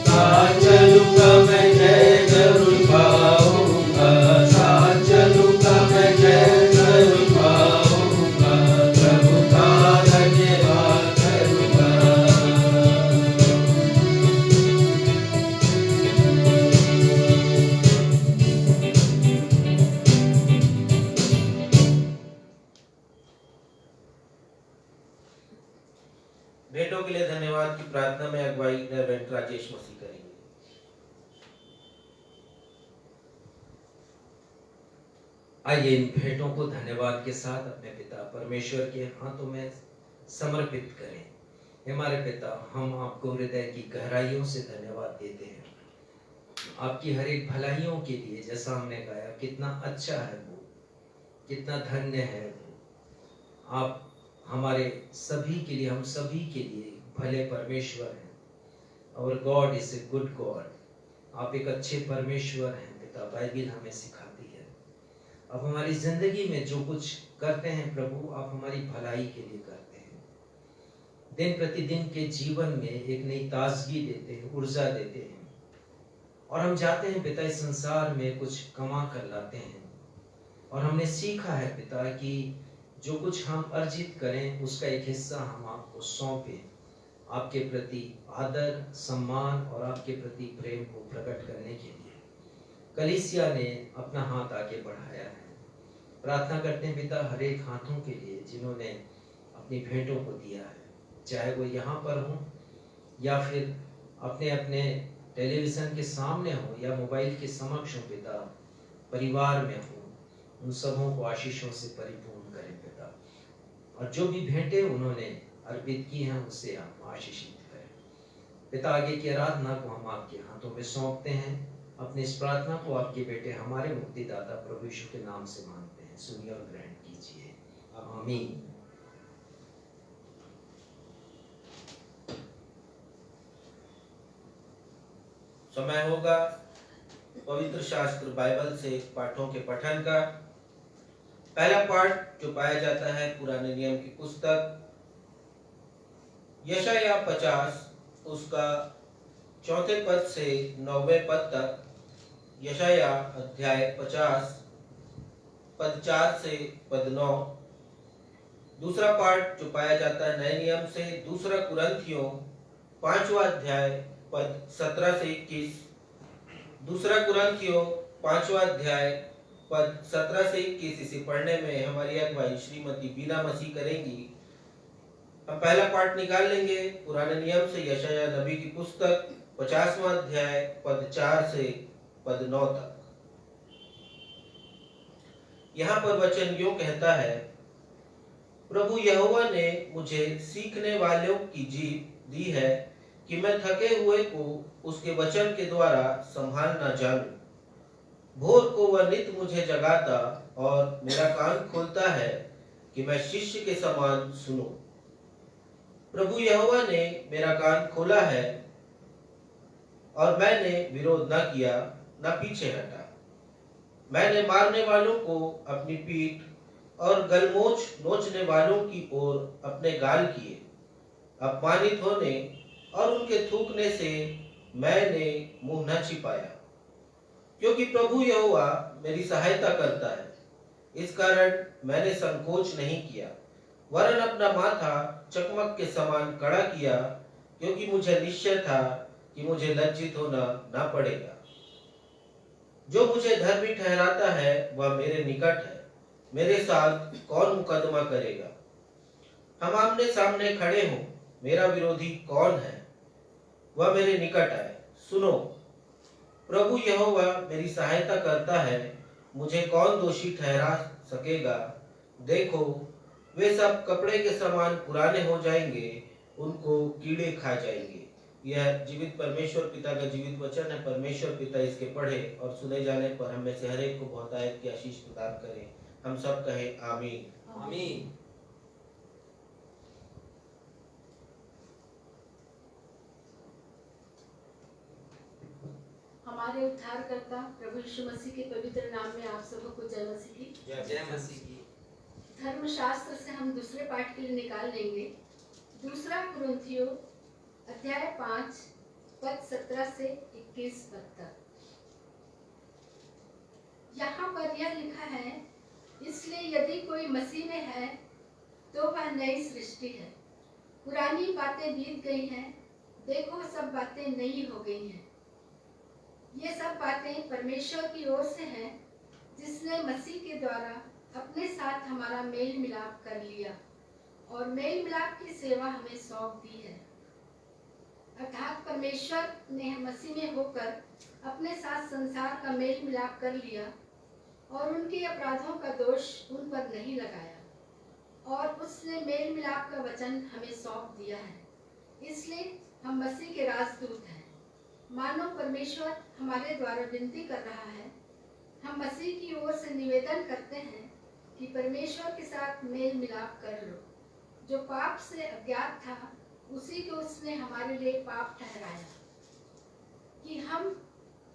साथ चलूंगा मैं जय जरूर पाऊंगा, साथ चलूंगा मैं जय जरूर पाऊंगा। प्रभु का धन्यवाद करूंगा। भेंटों के लिए धन्यवाद की प्रार्थना में अगुवाई रेवरेंड राजेश मसीह करेंगे। आइए इन भेंटों को धन्यवाद के साथ अपने पिता परमेश्वर के हाथों में समर्पित करें। हमारे पिता, हम आपको हृदय की गहराइयों से धन्यवाद देते हैं, आपकी हर एक भलाइयों के लिए। जैसा हमने गाया, कितना अच्छा है वो, कितना धन्य है वो। आप हमारे सभी के लिए, हम सभी के लिए भले परमेश्वर हैं। और God is a good God. आप एक अच्छे परमेश्वर हैं पिता, बाइबिल हमें सिखाती है। अब हमारी जिंदगी में जो कुछ करते हैं प्रभु, आप हमारी भलाई के लिए करते हैं। दिन प्रतिदिन के जीवन में एक नई ताजगी देते हैं, ऊर्जा देते हैं, और हम चाहते हैं पिता इस संसार में कुछ कमा कर लाते हैं। और हमने सीखा है पिता कि जो कुछ हम अर्जित करें उसका एक हिस्सा हम आपको सौंपें, आपके प्रति आदर, सम्मान और आपके प्रति प्रेम को प्रकट करने के लिए। कलीसिया ने अपना हाथ आगे बढ़ाया है। प्रार्थना करते हैं पिता हर एक हाथों के लिए जिन्होंने अपनी भेंटों को दिया है, चाहे वो यहाँ पर हो या फिर अपने अपने टेलीविजन के सामने हो या मोबाइल के समक्ष हो पिता, परिवार में हो, उन सबों को आशीषों से परिपूर्ण करें पिता। और जो भी भेंटें उन्होंने अर्पित की हैं उससे आप आशीषित करें। पिता, आगे की आराधना को हम आपके हाथों में सौंपते हैं। अपनी इस प्रार्थना को आपके बेटे हमारे मुक्तिदाता प्रभु यीशु के नाम से मांगते हैं, सुनिए और ग्रहण कीजिए। आमीन। समय होगा पवित्र शास्त्र बाइबल से पाठों के पठन का। पहला पाठ जो पाया जाता है पुराने नियम की पुस्तक यशायाह 50 उसका 4 पद से 9 पद तक। यशायाह अध्याय 50 पद 4 से पद 9। दूसरा पाठ जो पाया जाता है नए नियम से दूसरा कुरिन्थियों 5वां अध्याय पद 17 से 21। दूसरा कुरिन्थियों 5वां अध्याय पद 17 से 21। इसे पढ़ने में हमारी अगुवाई श्रीमती बीना मसीह करेंगी। हम पहला पाठ निकाल लेंगे पुराने नियम से यशायाह नबी की पुस्तक 50वां अध्याय पद 4 से पद 9 तक। यहाँ पर वचन यूं कहता है, प्रभु यहोवा ने मुझे सीखने वालों की जीभ दी है कि मैं थके हुए को उसके वचन के द्वारा संभालना जानूं। भोर को वह नित मुझे जगाता और मेरा कान खोलता है कि मैं शिष्य के समान सुनूं। प्रभु यहोवा ने मेरा कान खोला है और मैंने विरोध न किया न पीछे हटा। मैंने मारने वालों को अपनी पीठ और गलमोछ नोचने वालों की ओर अपने गाल किए। अपमानित होने और उनके थूकने से मैंने मुंह न छिपाया, क्योंकि प्रभु यहोवा मेरी सहायता करता है। इस कारण मैंने संकोच नहीं किया, वरन अपना माथा चकमक के समान कड़ा किया, क्योंकि मुझे निश्चय था कि मुझे लज्जित होना न पड़ेगा। जो मुझे धर्मी ठहराता है वह मेरे निकट है, मेरे साथ कौन मुकदमा करेगा। हम आमने सामने खड़े हों, मेरा विरोधी कौन है, वह मेरे निकट आए। सुनो, प्रभु यहोवा मेरी सहायता करता है, मुझे कौन दोषी ठहरा सकेगा। देखो, वे सब कपड़े के समान पुराने हो जाएंगे, उनको कीड़े खा जाएंगे। यह जीवित परमेश्वर पिता का जीवित वचन है। परमेश्वर पिता इसके पढ़े और सुने जाने पर हम में से हर एक को बहुत आयत की आशीष प्रदान करें। हम सब कहें आमीन। आमीन। हमारे उद्धारकर्ता प्रभु यीशु मसीह के पवित्र नाम में आप सबको जय मसीह की। जय मसीह की। धर्मशास्त्र से हम दूसरे पाठ के लिए निकाल लेंगे दूसरा कुरिन्थियों अध्याय 5 पद 17 से 21 पद तक। यहाँ पर यह लिखा है, इसलिए यदि कोई मसीह में है तो वह नई सृष्टि है, पुरानी बातें बीत गई हैं, देखो सब बातें नई हो गई हैं। ये सब बातें परमेश्वर की ओर से हैं, जिसने मसीह के द्वारा अपने साथ हमारा मेल मिलाप कर लिया और मेल मिलाप की सेवा हमें सौंप दी है। अर्थात परमेश्वर ने मसीह में होकर अपने साथ संसार का मेल मिलाप कर लिया और उनके अपराधों का दोष उन पर नहीं लगाया और उसने मेल मिलाप का वचन हमें सौंप दिया है। इसलिए हम मसीह के राजदूत हैं। मानो परमेश्वर हमारे द्वारा विनती कर रहा है, हम मसीह की ओर से निवेदन करते हैं कि परमेश्वर के साथ मेल मिलाप कर लो। जो पाप से अज्ञात था उसी को उसने हमारे लिए पाप ठहराया कि हम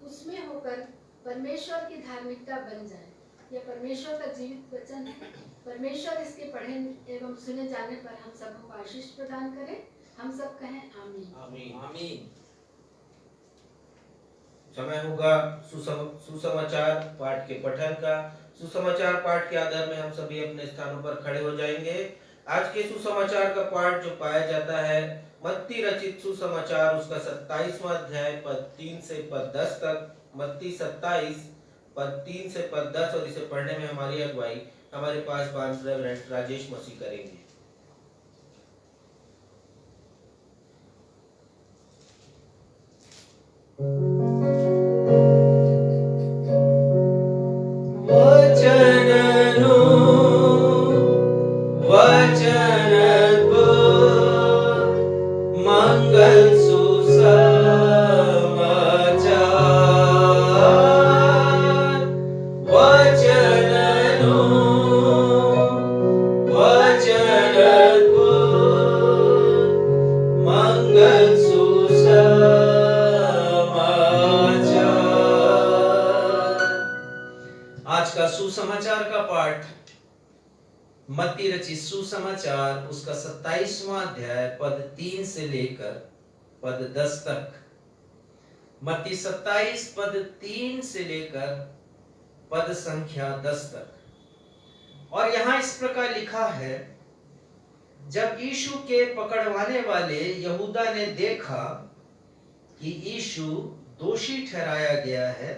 उसमें होकर परमेश्वर की धार्मिकता बन जाए। यह परमेश्वर का जीवित वचन है। परमेश्वर इसके पढ़े एवं सुने जाने पर हम सबको आशीष प्रदान करे। हम सब कहें आमीन। आमीन। आमीन। समय होगा सुसमाचार पाठ के पठन का। सुसमाचार पाठ के आधार में हम सभी अपने स्थानों पर खड़े हो जाएंगे। आज के सुसमाचार का पाठ जो पाया जाता है मत्ती रचित सुसमाचार उसका 27वां अध्याय पद 3 से पद 10 तक। मत्ती 27 पद 3 से पद 10 और इसे पढ़ने में हमारी अगुवाई हमारे पास रेवरेंड राजेश मसीह करेंगे। वचन मंगल सुसमाचार वचननु वचन अद्भुत मंगल सुसमाचार। आज का सुसमाचार का पाठ मत्ती रचित सुसमाचार उसका 27वां अध्याय पद 3 से लेकर पद 10 तक। मत्ती 27 पद 3 से लेकर पद संख्या 10 तक। और यहां इस प्रकार लिखा है, जब यीशु के पकड़वाने वाले यहूदा ने देखा कि यीशु दोषी ठहराया गया है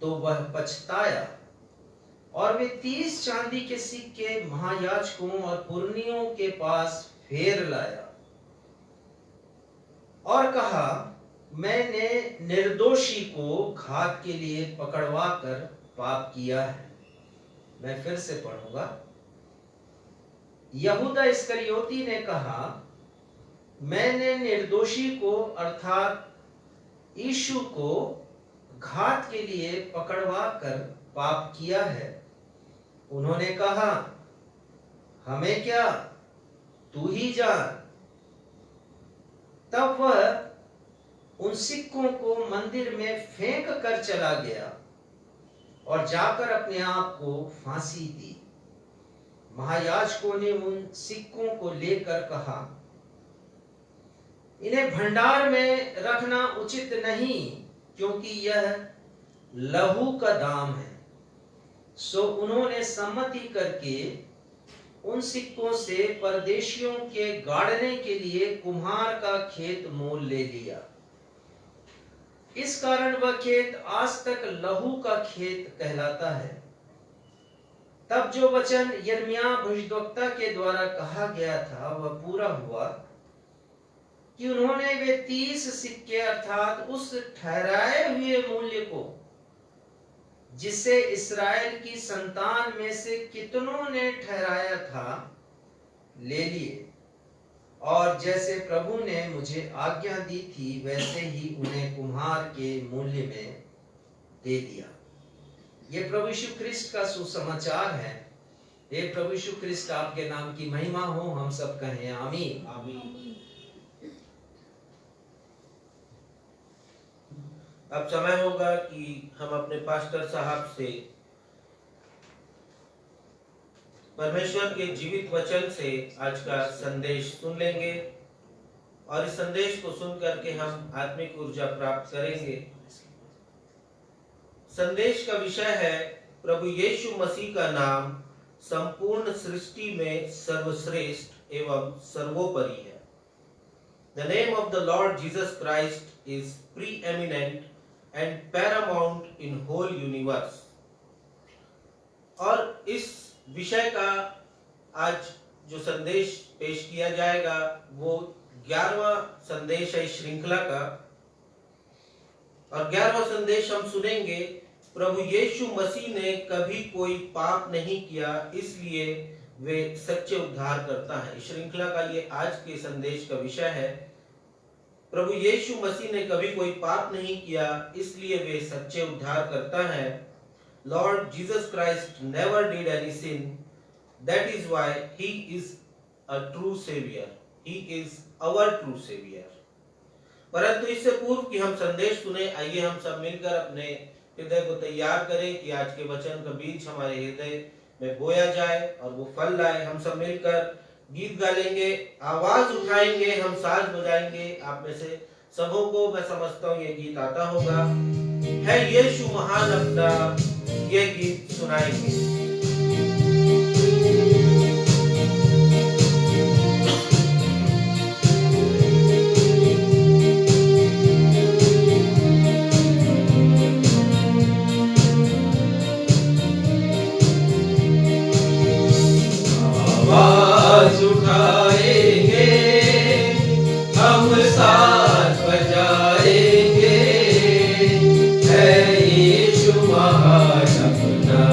तो वह पछताया और वे 30 चांदी के सिक्के महायाजकों और पुरनियों के पास फेर लाया और कहा, मैंने निर्दोषी को घात के लिए पकड़वा कर पाप किया है। मैं फिर से पढ़ूंगा। यहूदा इस्करियोती ने कहा, मैंने निर्दोषी को अर्थात यीशु को घात के लिए पकड़वा कर पाप किया है। उन्होंने कहा, हमें क्या, तू ही जान। तब वह उन सिक्कों को मंदिर में फेंक कर चला गया और जाकर अपने आप को फांसी दी। महायाजकों ने उन सिक्कों को लेकर कहा, इन्हें भंडार में रखना उचित नहीं, क्योंकि यह लहू का दाम है। सो उन्होंने सम्मति करके उन सिक्कों से परदेशियों के गाड़ने के लिए कुम्हार का खेत मोल ले लिया। इस कारण वह खेत आज तक लहू का खेत कहलाता है। तब जो वचन यिर्मयाह भविष्यद्वक्ता के द्वारा कहा गया था वह पूरा हुआ कि उन्होंने वे 30 सिक्के अर्थात उस ठहराए हुए मूल्य को जिसे इस्राएल की संतान में से कितनों ने ठहराया था ले लिए और जैसे प्रभु ने मुझे आज्ञा दी थी वैसे ही उन्हें कुम्हार के मूल्य में दे दिया। ये प्रभु यीशु ख्रिस्ट का सुसमाचार है। हे प्रभु यीशु ख्रिस्ट, आपके नाम की महिमा हो। हम सब कहें आमीन। आमीन। अब समय होगा कि हम अपने पास्टर साहब से परमेश्वर के जीवित वचन से आज का संदेश सुन लेंगे और इस संदेश को सुन करके हम आत्मिक ऊर्जा प्राप्त करेंगे। संदेश का विषय है, प्रभु यीशु मसीह का नाम संपूर्ण सृष्टि में सर्वश्रेष्ठ एवं सर्वोपरि है। The name of the Lord Jesus Christ is preeminent and paramount in whole universe। और इस विषय का आज जो संदेश पेश किया जाएगा वो 11वां संदेश है इस श्रृंखला का। और 11वां संदेश हम सुनेंगे, प्रभु यीशु मसीह ने कभी कोई पाप नहीं किया इसलिए वे सच्चे उद्धार करता है। इस श्रृंखला का ये आज के संदेश का विषय है। प्रभु यीशु मसीह ने कभी कोई पाप नहीं किया इसलिए वे सच्चे उद्धार करता है। Lord Jesus Christ never did any sin. That is why he is a true savior. He is our true savior। परंतु इससे पूर्व कि हम संदेश सुने, आइए हम सब मिलकर अपने हृदय को तैयार करें कि आज के वचन का बीज हमारे हृदय में बोया जाए और वो फल लाए। हम सब मिलकर गीत गालेंगे, आवाज उठाएंगे, हम साज बजाएंगे। आप में से सबों को मैं समझता हूँ ये गीत आता होगा। है यीशु महान अपना, ये गीत सुनाएंगे। आवाज उठाएंगे, हम साथ बजाएंगे, है यीशु महान अपना।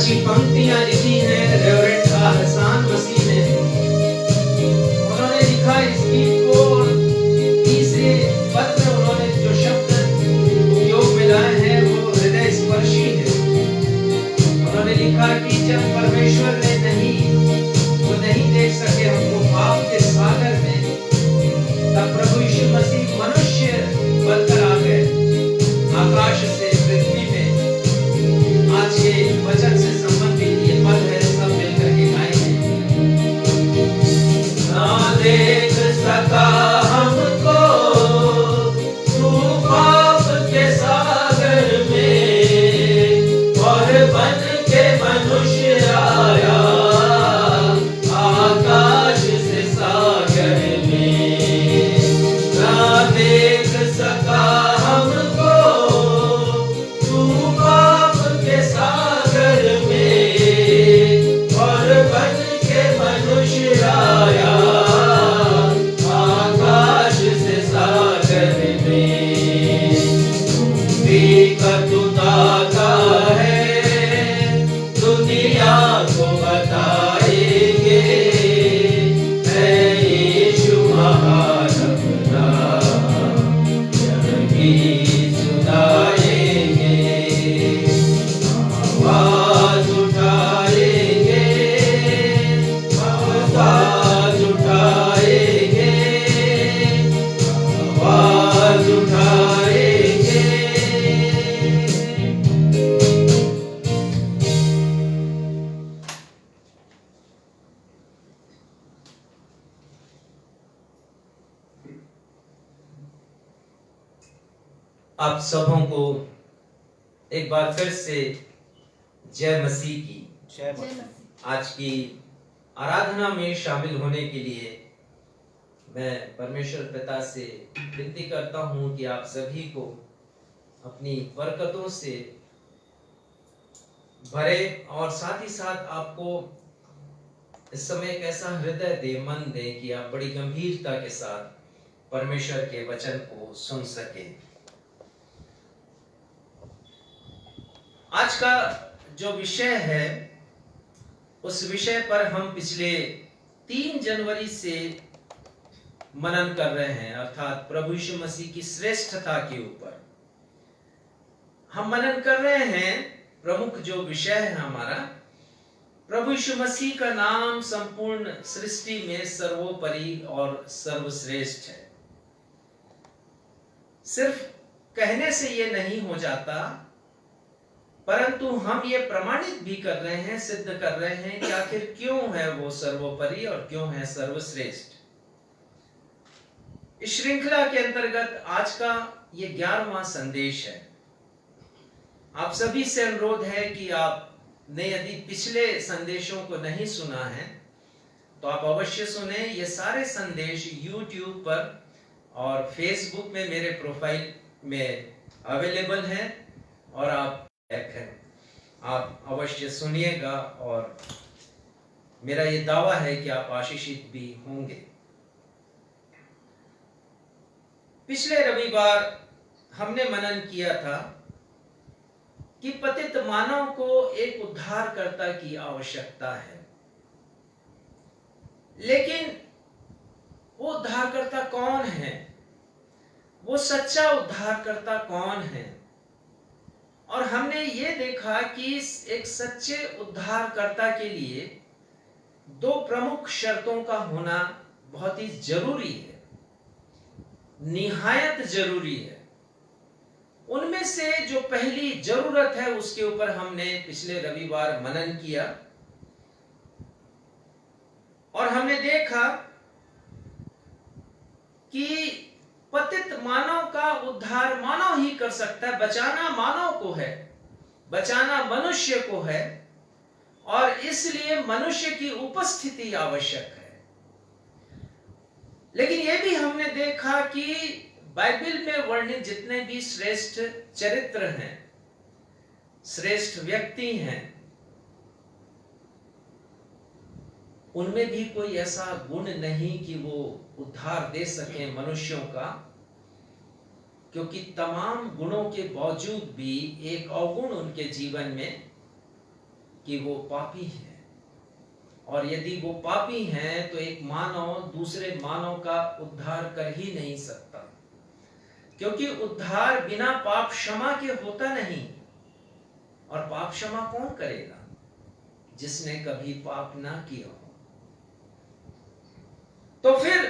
अच्छी पंक्तियां लिखी हैं रेवरेंड हसन मसीह ने। उन्होंने लिखा इस गीत को, तीसरे पद में उन्होंने जो शब्द उपयोग में लाए हैं वो हृदय स्पर्शी है। उन्होंने लिखा कि जब परमेश्वर ने नहीं देख सके हमको पाप के सागर में, तब प्रभु यीशु मसीह मनुष्य बनकर आ गए आकाश से पृथ्वी में। आज के वचन से संबंधित ये पद है, सब मिलकर के गाएंगे। ना देख सका हमको तू पाप के सागर में, और बन के मनुष्य आया आकाश से सागर में। ना देख सका हमको तू पाप के सागर में, और बन के मनुष्य आया आकाश से सागर में। बेकतुता है दुनिया को बताएंगे, है यीशु महान अपना यही सुनाएंगे। आवाज उठाएंगे, आवाज उठाएंगे, आवाज उठाएंगे। आप सबों को एक बार फिर से जय मसीह की। जय जय मसीह। मसीह। आज की आराधना में शामिल होने के लिए मैं परमेश्वर पिता से विनती करता हूं कि आप सभी को अपनी बरकतों से भरे, और साथ ही साथ आपको इस समय एक ऐसा हृदय दे, मन दे कि आप बड़ी गंभीरता के साथ परमेश्वर के वचन को सुन सके। आज का जो विषय है उस विषय पर हम पिछले 3 जनवरी से मनन कर रहे हैं, अर्थात प्रभु यीशु मसीह की श्रेष्ठता के ऊपर हम मनन कर रहे हैं। प्रमुख जो विषय है हमारा, प्रभु यीशु मसीह का नाम संपूर्ण सृष्टि में सर्वोपरि और सर्वश्रेष्ठ है। सिर्फ कहने से ये नहीं हो जाता, परंतु हम ये प्रमाणित भी कर रहे हैं, सिद्ध कर रहे हैं कि आखिर क्यों है वो सर्वोपरि और क्यों है सर्वश्रेष्ठ। इस श्रृंखला के अंतर्गत आज का ये 11वां संदेश है। आप सभी से अनुरोध है कि आपने यदि पिछले संदेशों को नहीं सुना है तो आप अवश्य सुने। ये सारे संदेश YouTube पर और Facebook में मेरे प्रोफाइल में अवेलेबल हैं, और आप अवश्य सुनिएगा, और मेरा ये दावा है कि आप आशीषित भी होंगे। पिछले रविवार हमने मनन किया था कि पतित मानव को एक उद्धारकर्ता की आवश्यकता है, लेकिन वो उद्धारकर्ता कौन है, वो सच्चा उद्धारकर्ता कौन है। और हमने ये देखा कि एक सच्चे उद्धारकर्ता के लिए 2 प्रमुख शर्तों का होना बहुत ही जरूरी है, निहायत जरूरी है। उनमें से जो पहली जरूरत है उसके ऊपर हमने पिछले रविवार मनन किया, और हमने देखा कि पतित मानव का उद्धार मानव ही कर सकता है। बचाना मानव को है, बचाना मनुष्य को है, और इसलिए मनुष्य की उपस्थिति आवश्यक है। लेकिन यह भी हमने देखा कि बाइबल में वर्णित जितने भी श्रेष्ठ चरित्र हैं, श्रेष्ठ व्यक्ति हैं, उनमें भी कोई ऐसा गुण नहीं कि वो उद्धार दे सके मनुष्यों का, क्योंकि तमाम गुणों के बावजूद भी एक अवगुण उनके जीवन में कि वो पापी हैं, और यदि वो पापी हैं तो एक मानव दूसरे मानव का उद्धार कर ही नहीं सकता, क्योंकि उद्धार बिना पाप क्षमा के होता नहीं। और पाप क्षमा कौन करेगा? जिसने कभी पाप ना किया हो। तो फिर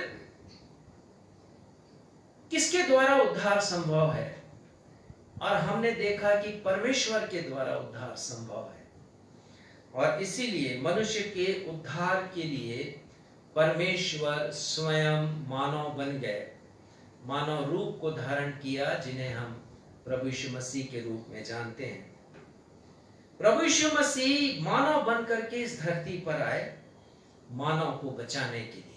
किसके द्वारा उद्धार संभव है? और हमने देखा कि परमेश्वर के द्वारा उद्धार संभव है, और इसीलिए मनुष्य के उद्धार के लिए परमेश्वर स्वयं मानव बन गए, मानव रूप को धारण किया, जिन्हें हम प्रभु यीशु मसीह के रूप में जानते हैं। प्रभु यीशु मसीह मानव बनकर के इस धरती पर आए, मानव को बचाने के लिए।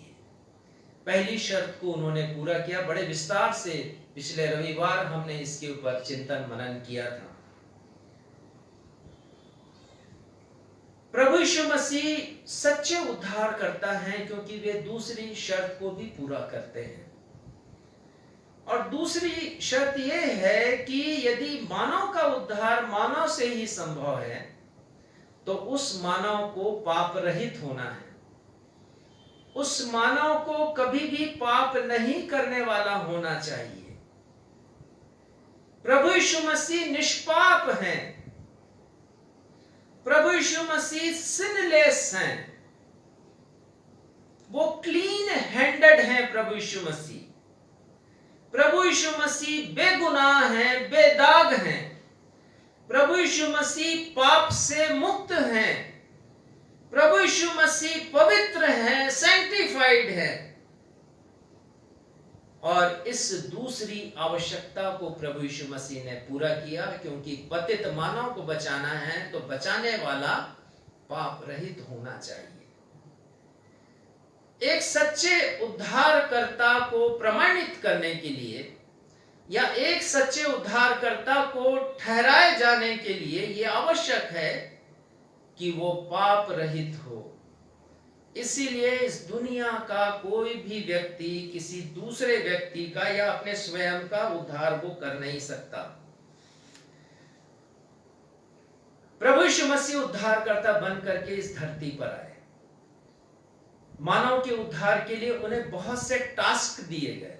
पहली शर्त को उन्होंने पूरा किया। बड़े विस्तार से पिछले रविवार हमने इसके ऊपर चिंतन मनन किया था। प्रभु यीशु मसीह सच्चे उद्धार करता है, क्योंकि वे दूसरी शर्त को भी पूरा करते हैं। और दूसरी शर्त यह है कि यदि मानव का उद्धार मानव से ही संभव है, तो उस मानव को पाप रहित होना है। उस मानव को कभी भी पाप नहीं करने वाला होना चाहिए। प्रभु यीशु मसीह निष्पाप हैं। प्रभु यीशु मसीह सिनलेस हैं। वो क्लीन हैंडेड हैं। प्रभु यीशु मसीह बेगुनाह हैं, बेदाग हैं। प्रभु यीशु मसीह पाप से मुक्त हैं। प्रभु यीशु मसीह पवित्र हैं, सैंक्टिफाइड है। और इस दूसरी आवश्यकता को प्रभु यीशु मसीह ने पूरा किया, क्योंकि पतित मानव को बचाना है तो बचाने वाला पाप रहित होना चाहिए। एक सच्चे उद्धारकर्ता को प्रमाणित करने के लिए, या एक सच्चे उद्धारकर्ता को ठहराए जाने के लिए यह आवश्यक है कि वो पाप रहित हो। इसीलिए इस दुनिया का कोई भी व्यक्ति किसी दूसरे व्यक्ति का या अपने स्वयं का उद्धार वो कर नहीं सकता। प्रभु यीशु मसीह उद्धारकर्ता बन करके इस धरती पर आए। मानव के उद्धार के लिए उन्हें बहुत से टास्क दिए गए,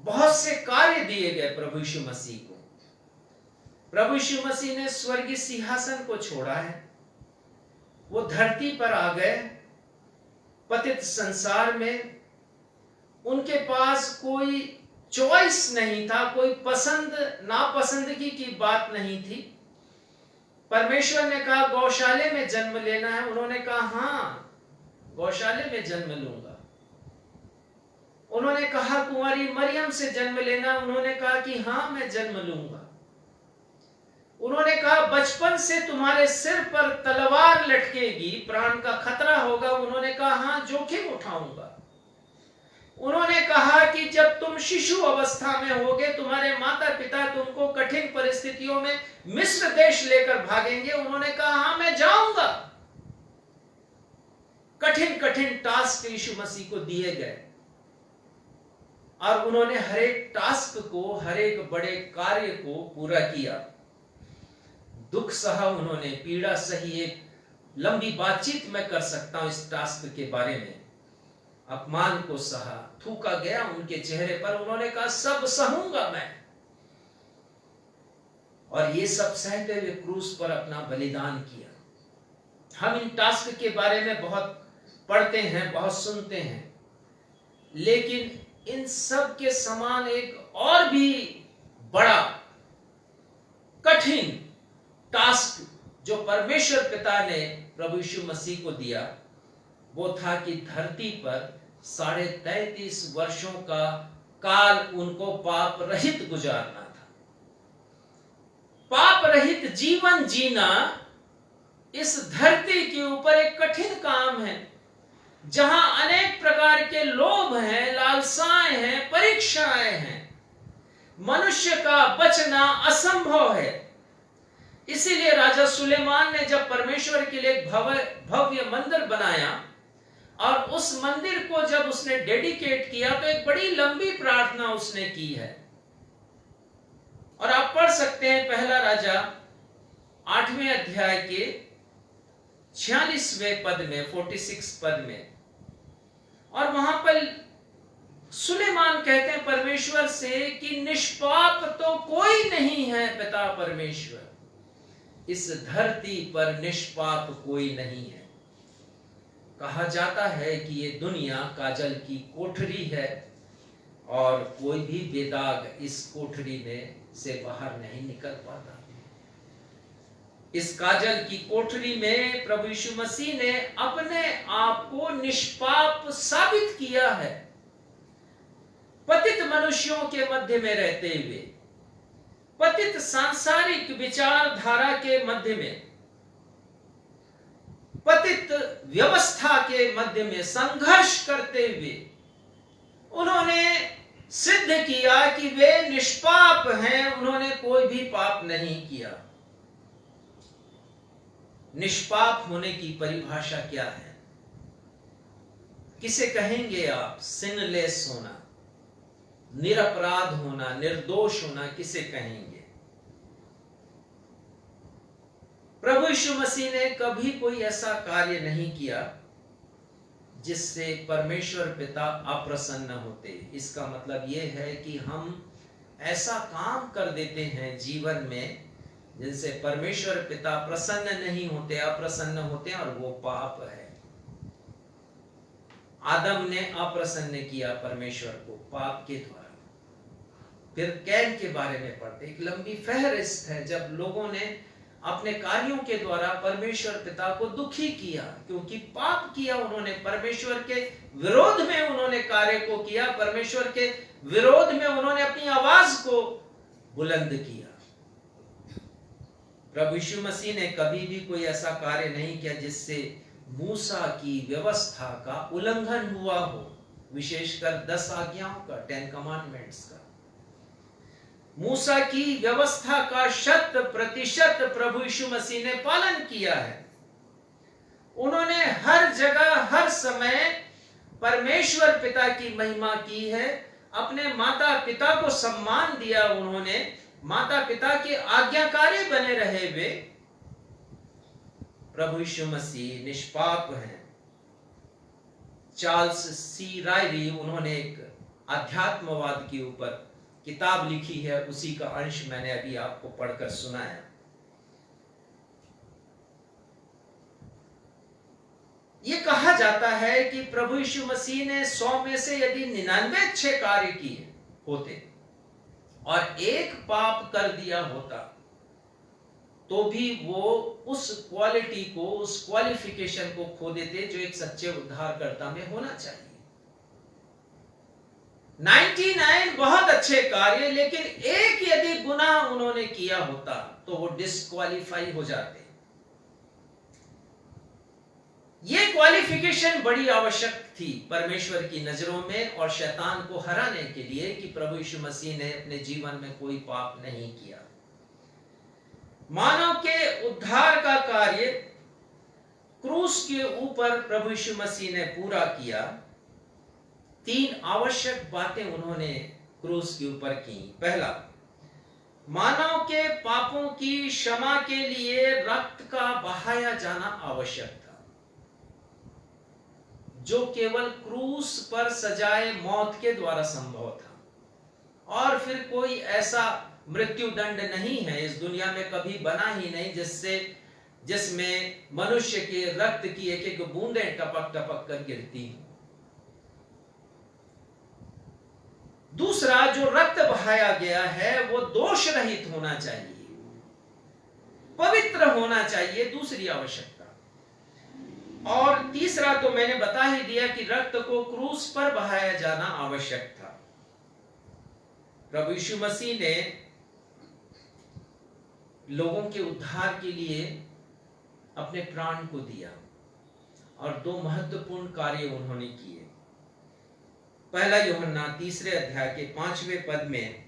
बहुत से कार्य दिए गए प्रभु यीशु मसीह को। प्रभु यीशु मसीह ने स्वर्गीय सिंहासन को छोड़ा है, वो धरती पर आ गए। पतित संसार में उनके पास कोई चॉइस नहीं था, कोई पसंद नापसंदगी की बात नहीं थी। परमेश्वर ने कहा गौशाले में जन्म लेना है, उन्होंने कहा हाँ गौशाले में जन्म लूंगा। उन्होंने कहा कुंवारी मरियम से जन्म लेना, उन्होंने कहा कि हाँ मैं जन्म लूंगा। उन्होंने कहा बचपन से तुम्हारे सिर पर तलवार लटकेगी, प्राण का खतरा होगा, उन्होंने कहा हाँ जोखिम उठाऊंगा। उन्होंने कहा कि जब तुम शिशु अवस्था में होगे, तुम्हारे माता पिता तुमको कठिन परिस्थितियों में मिस्र देश लेकर भागेंगे, उन्होंने कहा हाँ मैं जाऊंगा। कठिन कठिन टास्क यीशु मसीह को दिए गए, और उन्होंने हर एक टास्क को, हर एक बड़े कार्य को पूरा किया। दुख सहा उन्होंने, पीड़ा सही। एक लंबी बातचीत मैं कर सकता हूं इस टास्क के बारे में। अपमान को सहा, थूका गया उनके चेहरे पर, उन्होंने कहा सब सहूंगा मैं। और ये सब सहते हुए क्रूस पर अपना बलिदान किया। हम इन टास्क के बारे में बहुत पढ़ते हैं, बहुत सुनते हैं, लेकिन इन सब के समान एक और भी बड़ा कठिन टास्क जो परमेश्वर पिता ने प्रभु यीशु मसीह को दिया, वो था कि धरती पर 33.5 वर्षों का काल उनको पाप रहित गुजारना था। पाप रहित जीवन जीना इस धरती के ऊपर एक कठिन काम है, जहां अनेक प्रकार के लोभ हैं, लालसाएं हैं, परीक्षाएं हैं। मनुष्य का बचना असंभव है। इसीलिए राजा सुलेमान ने जब परमेश्वर के लिए एक भव्य मंदिर बनाया, और उस मंदिर को जब उसने डेडिकेट किया, तो एक बड़ी लंबी प्रार्थना उसने की है। और आप पढ़ सकते हैं पहला राजा 8वें अध्याय के 46वें पद में, 46 पद में, और वहां पर सुलेमान कहते हैं परमेश्वर से कि निष्पाप तो कोई नहीं है पिता परमेश्वर, इस धरती पर निष्पाप कोई नहीं है। कहा जाता है कि ये दुनिया काजल की कोठरी है और कोई भी बेदाग इस कोठरी में से बाहर नहीं निकल पाता। इस काजल की कोठरी में प्रभु यीशु मसीह ने अपने आप को निष्पाप साबित किया है। पतित मनुष्यों के मध्य में रहते हुए, पतित सांसारिक विचारधारा के मध्य में, पतित व्यवस्था के मध्य में संघर्ष करते हुए उन्होंने सिद्ध किया कि वे निष्पाप हैं, उन्होंने कोई भी पाप नहीं किया। निष्पाप होने की परिभाषा क्या है? किसे कहेंगे आप? सिनलेस होना, निरपराध होना, निर्दोष होना, किसे कहेंगे? प्रभु यीशु मसीह ने कभी कोई ऐसा कार्य नहीं किया जिससे परमेश्वर पिता अप्रसन्न होते। इसका मतलब यह है कि हम ऐसा काम कर देते हैं जीवन में जिनसे परमेश्वर पिता प्रसन्न नहीं होते, अप्रसन्न होते हैं, और वो पाप है। आदम ने अप्रसन्न किया परमेश्वर को पाप के द्वारा। फिर कैन के बारे में पढ़ते, एक लंबी फहरिस्त है जब लोगों ने अपने कार्यों के द्वारा परमेश्वर पिता को दुखी किया, क्योंकि पाप किया उन्होंने, परमेश्वर के विरोध में उन्होंने कार्य को किया, परमेश्वर के विरोध में उन्होंने अपनी आवाज को बुलंद किया। प्रभु यीशु मसीह ने कभी भी कोई ऐसा कार्य नहीं किया जिससे मूसा की व्यवस्था का उल्लंघन हुआ हो, विशेषकर 10 आज्ञाओं का, 10 कमांडमेंट्स का। मूसा की व्यवस्था का 100% प्रभु यीशु मसीह ने पालन किया है। उन्होंने हर जगह हर समय परमेश्वर पिता की महिमा की है, अपने माता पिता को सम्मान दिया, उन्होंने माता पिता के आज्ञाकारी बने रहे वे। प्रभु यीशु मसीह निष्पाप हैं। चार्ल्स सी रायरी, उन्होंने एक अध्यात्मवाद के ऊपर किताब लिखी है, उसी का अंश मैंने अभी आपको पढ़कर सुनाया। ये कहा जाता है कि प्रभु यीशु मसीह ने 100 में से यदि 99 अच्छे कार्य किए होते और एक पाप कर दिया होता, तो भी वो उस क्वालिटी को, उस क्वालिफिकेशन को खो देते जो एक सच्चे उद्धारकर्ता में होना चाहिए। 99 बहुत अच्छे कार्य, लेकिन एक यदि गुनाह उन्होंने किया होता तो वो डिस्क्वालीफाई हो जाते। ये क्वालिफिकेशन बड़ी आवश्यक थी परमेश्वर की नजरों में और शैतान को हराने के लिए कि प्रभु यीशु मसीह ने अपने जीवन में कोई पाप नहीं किया। मानव के उद्धार का कार्य क्रूस के ऊपर प्रभु यीशु मसीह ने पूरा किया। 3 आवश्यक बातें उन्होंने क्रूस के ऊपर की। पहला, मानव के पापों की क्षमा के लिए रक्त का बहाया जाना आवश्यक था, जो केवल क्रूस पर सजाए मौत के द्वारा संभव था। और फिर कोई ऐसा मृत्यु दंड नहीं है इस दुनिया में, कभी बना ही नहीं, जिसमें मनुष्य के रक्त की एक एक बूंदें टपक टपक कर गिरती हो। दूसरा, जो रक्त बहाया गया है वो दोष रहित होना चाहिए, पवित्र होना चाहिए, दूसरी आवश्यकता। और तीसरा तो मैंने बता ही दिया कि रक्त को क्रूस पर बहाया जाना आवश्यक था। प्रभु यीशु मसीह ने लोगों के उद्धार के लिए अपने प्राण को दिया और 2 महत्वपूर्ण कार्य उन्होंने किए। पहला यूहन्ना 3 अध्याय के 5वें पद में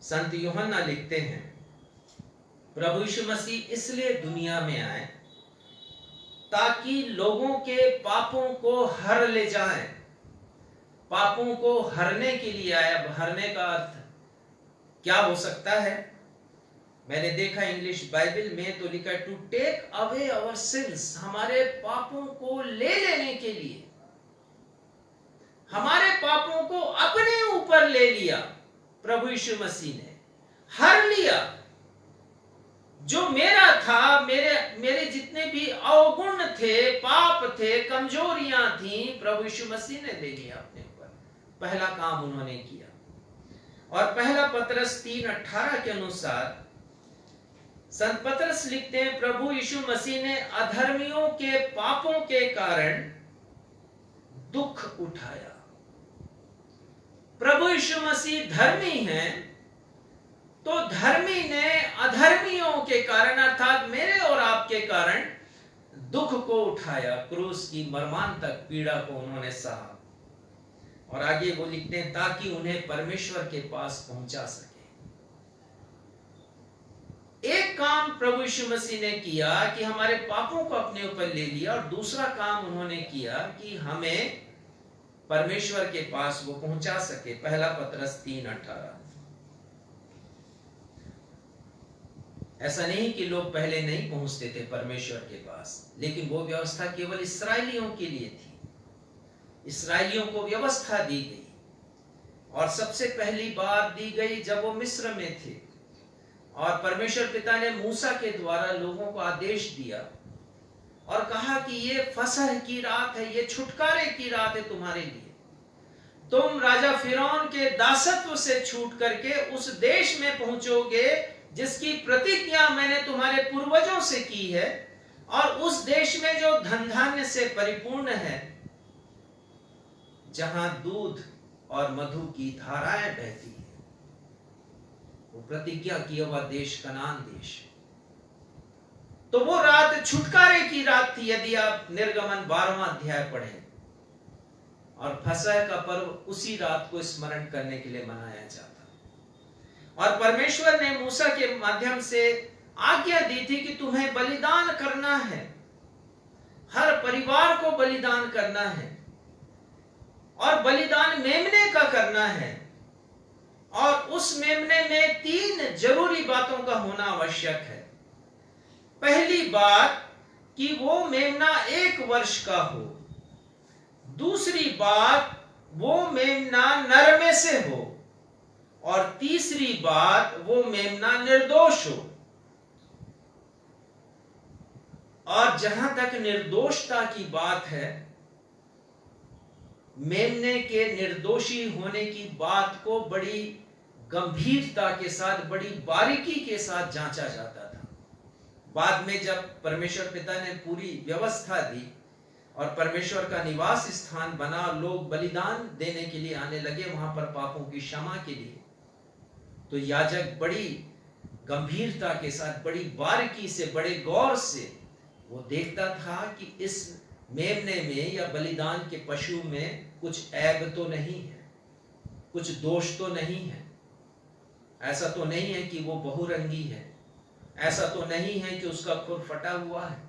संत यूहन्ना लिखते हैं, प्रभु यीशु मसीह इसलिए दुनिया में आए ताकि लोगों के पापों को हर ले जाएं। पापों को हरने के लिए आया। हरने का अर्थ क्या हो सकता है? मैंने देखा इंग्लिश बाइबल में तो लिखा to take away our sins, हमारे पापों को ले लेने के लिए, हमारे पापों को अपने ऊपर ले लिया प्रभु यीशु मसीह ने, हर लिया। जो मेरा था, मेरे जितने भी अवगुण थे, पाप थे, कमजोरियां थी, प्रभु यीशु मसीह ने ले लिया अपने ऊपर। पहला काम उन्होंने किया। और पहला पतरस 3:18 के अनुसार संत पतरस लिखते हैं, प्रभु यीशु मसीह ने अधर्मियों के पापों के कारण दुख उठाया। प्रभु यीशु मसीह धर्मी हैं, तो धर्मी ने अधर्मियों के कारण अर्थात मेरे और आपके कारण दुख को उठाया, क्रूस की मर्मांतक पीड़ा को उन्होंने सहा। और आगे वो लिखते हैं ताकि उन्हें परमेश्वर के पास पहुंचा सके। एक काम प्रभु यीशु मसीह ने किया कि हमारे पापों को अपने ऊपर ले लिया, और दूसरा काम उन्होंने किया कि हमें परमेश्वर के पास वो पहुंचा सके। पहला पतरस 3:18। ऐसा नहीं कि लोग पहले नहीं पहुंचते थे परमेश्वर के पास, लेकिन वो व्यवस्था केवल इस्राएलियों के लिए थी। इस्राएलियों को व्यवस्था दी गई, और सबसे पहली बार दी गई जब वो मिस्र में थे, और परमेश्वर पिता ने मूसा के द्वारा लोगों को आदेश दिया और कहा कि ये फसह की रात है, ये छुटकारे की रात है तुम्हारे लिए। तुम राजा फिरौन के दासत्व से छूट करके उस देश में पहुंचोगे जिसकी प्रतिज्ञा मैंने तुम्हारे पूर्वजों से की है, और उस देश में जो धन धान्य से परिपूर्ण है, जहां दूध और मधु की धाराएं बहती है। वो प्रतिज्ञा किया हुआ देश कनान देश। तो वो रात छुटकारे की रात थी, यदि आप निर्गमन 12वां अध्याय पढ़ें। और फसह का पर्व उसी रात को स्मरण करने के लिए मनाया जाता। और परमेश्वर ने मूसा के माध्यम से आज्ञा दी थी कि तुम्हें बलिदान करना है, हर परिवार को बलिदान करना है, और बलिदान मेमने का करना है। और उस मेमने में 3 जरूरी बातों का होना आवश्यक है। पहली बात कि वो मेमना 1 वर्ष का हो। दूसरी बात, वो मेमना नर में से हो। और तीसरी बात, वो मेमना निर्दोष हो। और जहां तक निर्दोषता की बात है, मेमने के निर्दोषी होने की बात को बड़ी गंभीरता के साथ, बड़ी बारीकी के साथ जांचा जाता था। बाद में जब परमेश्वर पिता ने पूरी व्यवस्था दी और परमेश्वर का निवास स्थान बना, लोग बलिदान देने के लिए आने लगे वहां पर पापों की क्षमा के लिए, तो याजक बड़ी गंभीरता के साथ, बड़ी बारीकी से, बड़े गौर से वो देखता था कि इस मेमने में या बलिदान के पशु में कुछ ऐब तो नहीं है, कुछ दोष तो नहीं है। ऐसा तो नहीं है कि वो बहुरंगी है, ऐसा तो नहीं है कि उसका खुर फटा हुआ है,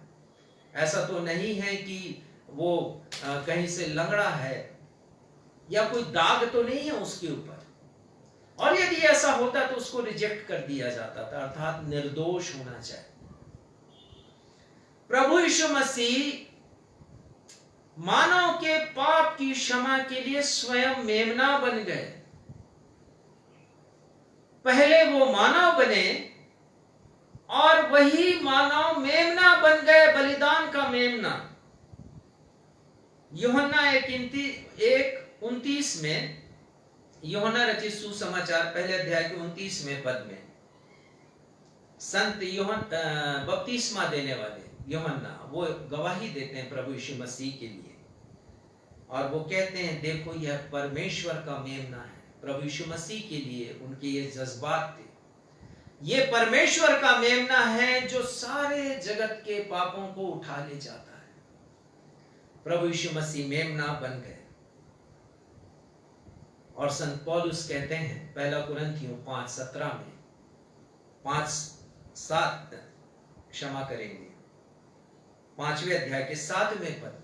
ऐसा तो नहीं है कि वो कहीं से लंगड़ा है, या कोई दाग तो नहीं है उसके ऊपर। और यदि ऐसा होता तो उसको रिजेक्ट कर दिया जाता था, अर्थात निर्दोष होना चाहिए। प्रभु यीशु मसीह मानव के पाप की क्षमा के लिए स्वयं मेमना बन गए। पहले वो मानव बने और वही मानव मेमना बन गए, बलिदान का मेमना। यूहन्ना 1:29 में, यूहन्ना रचित सुसमाचार पहले अध्याय के 29वें पद में, संत यूहन्ना बपतिस्मा देने वाले यूहन्ना वो गवाही देते हैं प्रभु यीशु मसीह के लिए, और वो कहते हैं देखो यह परमेश्वर का मेमना है। प्रभु यीशु मसीह के लिए उनके ये जज्बात थे, ये परमेश्वर का मेमना है जो सारे जगत के पापों को उठा ले जाता है। प्रभु यीशु मसीह मेमना बन गए। और संत पौलुस कहते हैं 1 कुरिन्थियों 5:17 में, 5:7 क्षमा करेंगे, 5वें अध्याय के 7वें पद में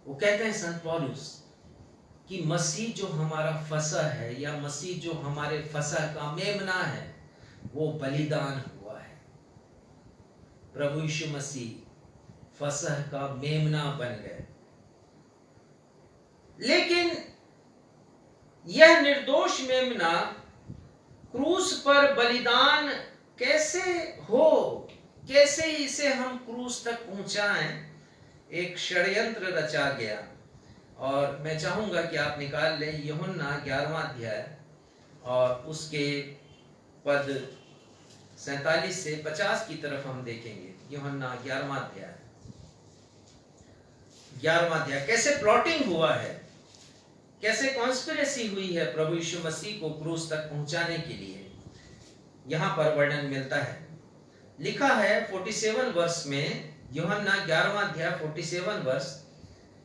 वो कहते हैं संत पौलुस कि मसीह जो हमारा फसह है या मसीह जो हमारे फसह का मेमना है वो बलिदान हुआ है। प्रभु यीशु मसीह फसह का मेमना बन गए। लेकिन यह निर्दोष मेमना क्रूस पर बलिदान कैसे हो, कैसे इसे हम क्रूस तक पहुंचाएं, एक षड्यंत्र रचा गया। और मैं चाहूंगा कि आप निकाल लें यूहन्ना 11वां अध्याय और उसके पद 47 से 50 की तरफ हम देखेंगे। यूहन्ना 11वां अध्याय कैसे प्लॉटिंग हुआ है, कैसे कॉन्स्पिरेसी हुई है प्रभु यीशु मसीह को क्रूस तक पहुंचाने के लिए, यहां पर वर्णन मिलता है। लिखा है 47 वर्ष में, यूहन्ना 11वां अध्याय 47 वर्ष,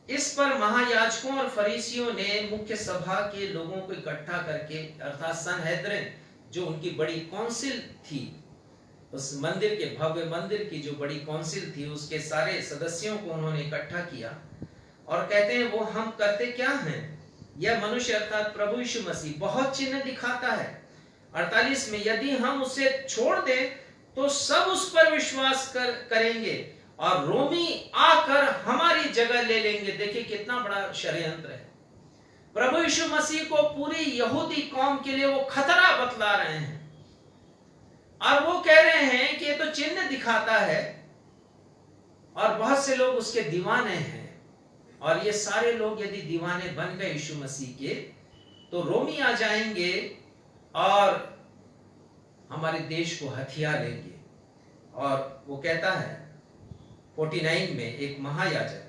इस पर महायाजकों और फरीसियों ने मुख्य सभा के लोगों को इकट्ठा करके, अर्थात सनहेद्रिन जो उनकी बड़ी काउंसिल थी, उस मंदिर के भव्य मंदिर की जो बड़ी काउंसिल थी, उसके सारे सदस्यों को उन्होंने इकट्ठा किया और कहते हैं वो हम करते क्या हैं, यह मनुष्य अर्थात प्रभु यीशु मसीह बहुत चिन्ह दिखाता है। 48 में, यदि हम उसे छोड़ दें तो सब उस पर विश्वास करेंगे और रोमी आकर हमारी जगह ले लेंगे। देखिए कितना बड़ा षड्यंत्र है। प्रभु यीशु मसीह को पूरी यहूदी कौम के लिए वो खतरा बतला रहे हैं और वो कह रहे हैं कि ये तो चिन्ह दिखाता है और बहुत से लोग उसके दीवाने हैं, और ये सारे लोग यदि दीवाने बन गए यीशु मसीह के तो रोमी आ जाएंगे और हमारे देश को हथिया लेंगे। और वो कहता है 49 में, एक महायाजक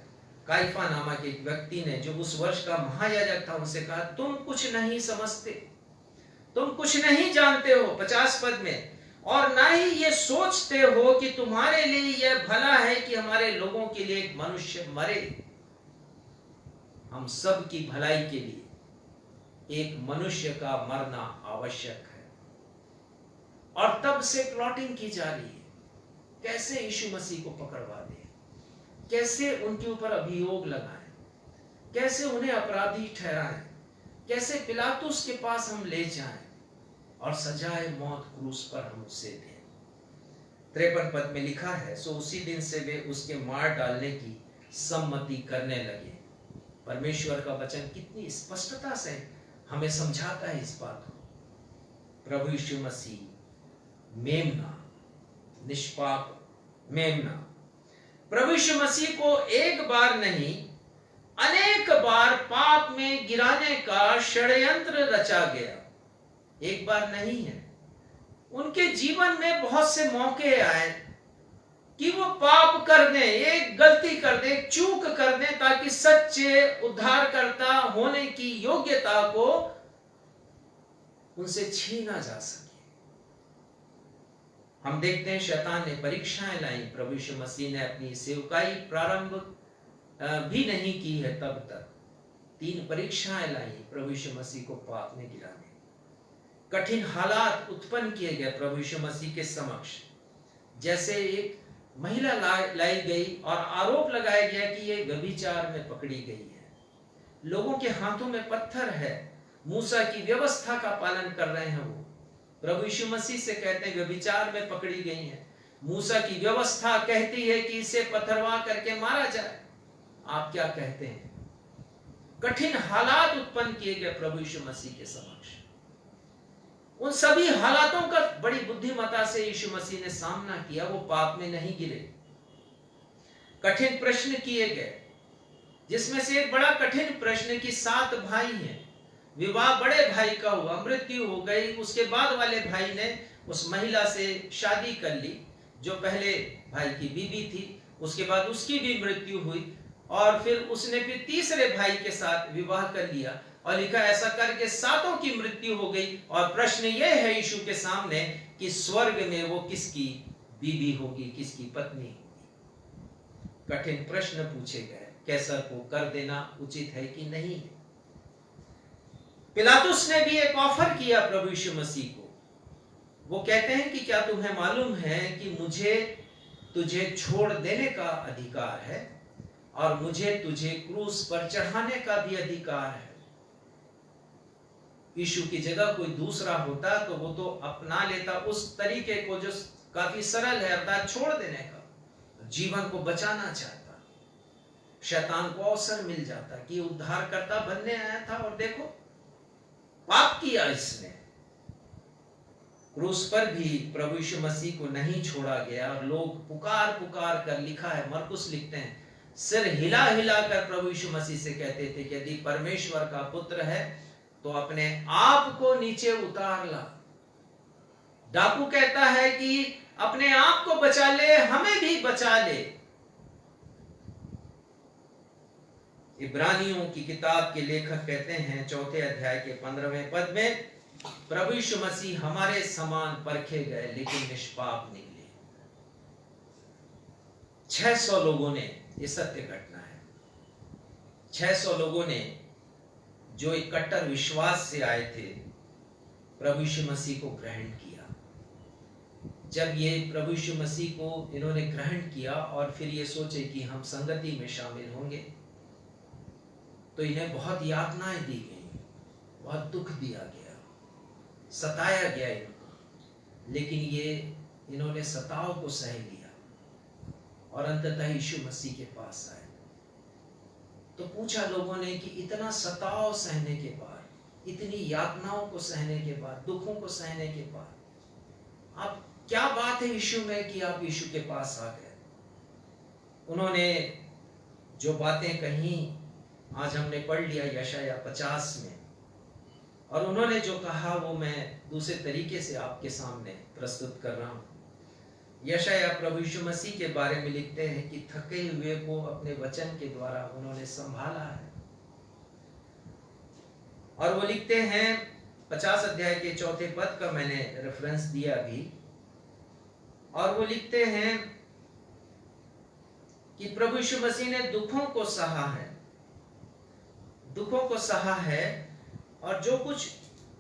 काइफा नामक एक व्यक्ति ने, जो उस वर्ष का महायाजक था, उनसे कहा तुम कुछ नहीं समझते, तुम कुछ नहीं जानते हो 50 पद में, और ना ही ये सोचते हो कि तुम्हारे लिए यह भला है कि हमारे लोगों के लिए एक मनुष्य मरे। हम सब की भलाई के लिए एक मनुष्य का मरना आवश्यक है। और तब से प्लॉटिंग की जा रही है कैसे यीशु मसीह को पकड़वा दे, कैसे उनके ऊपर अभियोग लगाएं, कैसे उन्हें अपराधी ठहराएं, कैसे पिलातुस के पास हम ले जाएं और सजाए मौत क्रूस पर हम उसे दें। 53 पद में लिखा है, सो उसी दिन से वे उसके मार डालने की सम्मति करने लगे। परमेश्वर का वचन कितनी स्पष्टता से हमें समझाता है इस बात को। प्रभु यीशु मसीह मेमना, निष्पाप मेमना, प्रभु यीशु मसीह को एक बार नहीं अनेक बार पाप में गिराने का षड्यंत्र रचा गया। एक बार नहीं है, उनके जीवन में बहुत से मौके आए कि वो पाप कर दें, एक गलती कर दें, एक चूक कर दें, ताकि सच्चे उद्धारकर्ता होने की योग्यता को उनसे छीना जा सके। हम देखते हैं शैतान ने परीक्षाएं लाई। प्रभु यीशु मसीह ने अपनी सेवकाई प्रारंभ भी नहीं की है तब तक 3 परीक्षाएं लाई प्रभु यीशु मसीह को पाप में गिराने। कठिन हालात उत्पन्न किए गए प्रभु यीशु मसीह के समक्ष। जैसे एक महिला लाई गई और आरोप लगाया गया कि ये व्यभिचार में पकड़ी गई है। लोगों के हाथों में पत्थर है, मूसा की व्यवस्था का पालन कर रहे हैं। वो प्रभु यीशु मसीह से कहते हैं व्यभिचार में पकड़ी गई है, मूसा की व्यवस्था कहती है कि इसे पथरवा करके मारा जाए। आप क्या कहते हैं? कठिन हालात उत्पन्न किए गए प्रभु यीशु मसीह के समक्ष। उन सभी हालातों का बड़ी बुद्धिमता से यीशु मसीह ने सामना किया। वो पाप में नहीं गिरे। कठिन प्रश्न किए गए, जिसमें से एक बड़ा कठिन प्रश्न कि 7 भाई हैं, विवाह बड़े भाई का हुआ, मृत्यु हो गई, उसके बाद वाले भाई ने उस महिला से शादी कर ली जो पहले भाई की बीवी थी, उसके बाद उसकी भी मृत्यु हुई और फिर उसने फिर तीसरे भाई के साथ विवाह कर लिया और लिखा ऐसा करके 7 की मृत्यु हो गई। और प्रश्न यह है यीशु के सामने कि स्वर्ग में वो किसकी बीवी होगी, किसकी पत्नी होगी। कठिन प्रश्न पूछे गए, कैसर को कर देना उचित है कि नहीं। पिलातुस ने भी एक ऑफर किया प्रभु यीशु मसीह को। वो कहते हैं कि क्या तुम्हें मालूम है कि मुझे तुझे छोड़ देने का अधिकार है और मुझे तुझे क्रूस पर चढ़ाने का भी अधिकार है। यीशु की जगह कोई दूसरा होता तो वो तो अपना लेता उस तरीके को जो काफी सरल है, अर्थात छोड़ देने का, जीवन को बचाना चाहता। शैतान को अवसर मिल जाता कि उद्धारकर्ता बनने आया था और देखो पाप किया इसने। क्रूस पर भी प्रभु यीशु मसीह को नहीं छोड़ा गया और लोग पुकार पुकार कर, लिखा है, मरकुस लिखते हैं, सिर हिला हिला कर प्रभु यीशु मसीह से कहते थे कि यदि परमेश्वर का पुत्र है तो अपने आप को नीचे उतार ला। डाकू कहता है कि अपने आप को बचा ले, हमें भी बचा ले। इब्रानियों की किताब के लेखक कहते हैं 4 अध्याय के 15वें पद में, प्रभु यीशु मसीह हमारे समान परखे गए लेकिन निष्पाप निकले। 600 लोगों ने, ये सत्य घटना है, 600 लोगों ने जो एक कट्टर विश्वास से आए थे प्रभु यीशु मसीह को ग्रहण किया। जब ये प्रभु यीशु मसीह को इन्होंने ग्रहण किया और फिर ये सोचे कि हम संगति में शामिल होंगे, तो इन्हें बहुत यातनाएं दी गई, बहुत दुख दिया गया, सताया गया इनको, लेकिन ये इन्होंने सताव को सह लिया और अंततः यीशु मसीह के पास आए। तो पूछा लोगों ने कि इतना सताव सहने के बाद, इतनी यातनाओं को सहने के बाद, दुखों को सहने के बाद, आप क्या बात है यीशु में कि आप यीशु के पास आ गए? उन्होंने जो बातें कही आज हमने पढ़ लिया यशायाह 50 में, और उन्होंने जो कहा वो मैं दूसरे तरीके से आपके सामने प्रस्तुत कर रहा हूं। यशायाह प्रभु यीशु मसीह के बारे में लिखते हैं कि थके हुए को अपने वचन के द्वारा उन्होंने संभाला है। और वो लिखते हैं 50 अध्याय के 4 पद का मैंने रेफरेंस दिया अभी, और वो लिखते हैं कि प्रभु यीशु मसीह ने दुखों को सहा है, दुखों को सहा है। और जो कुछ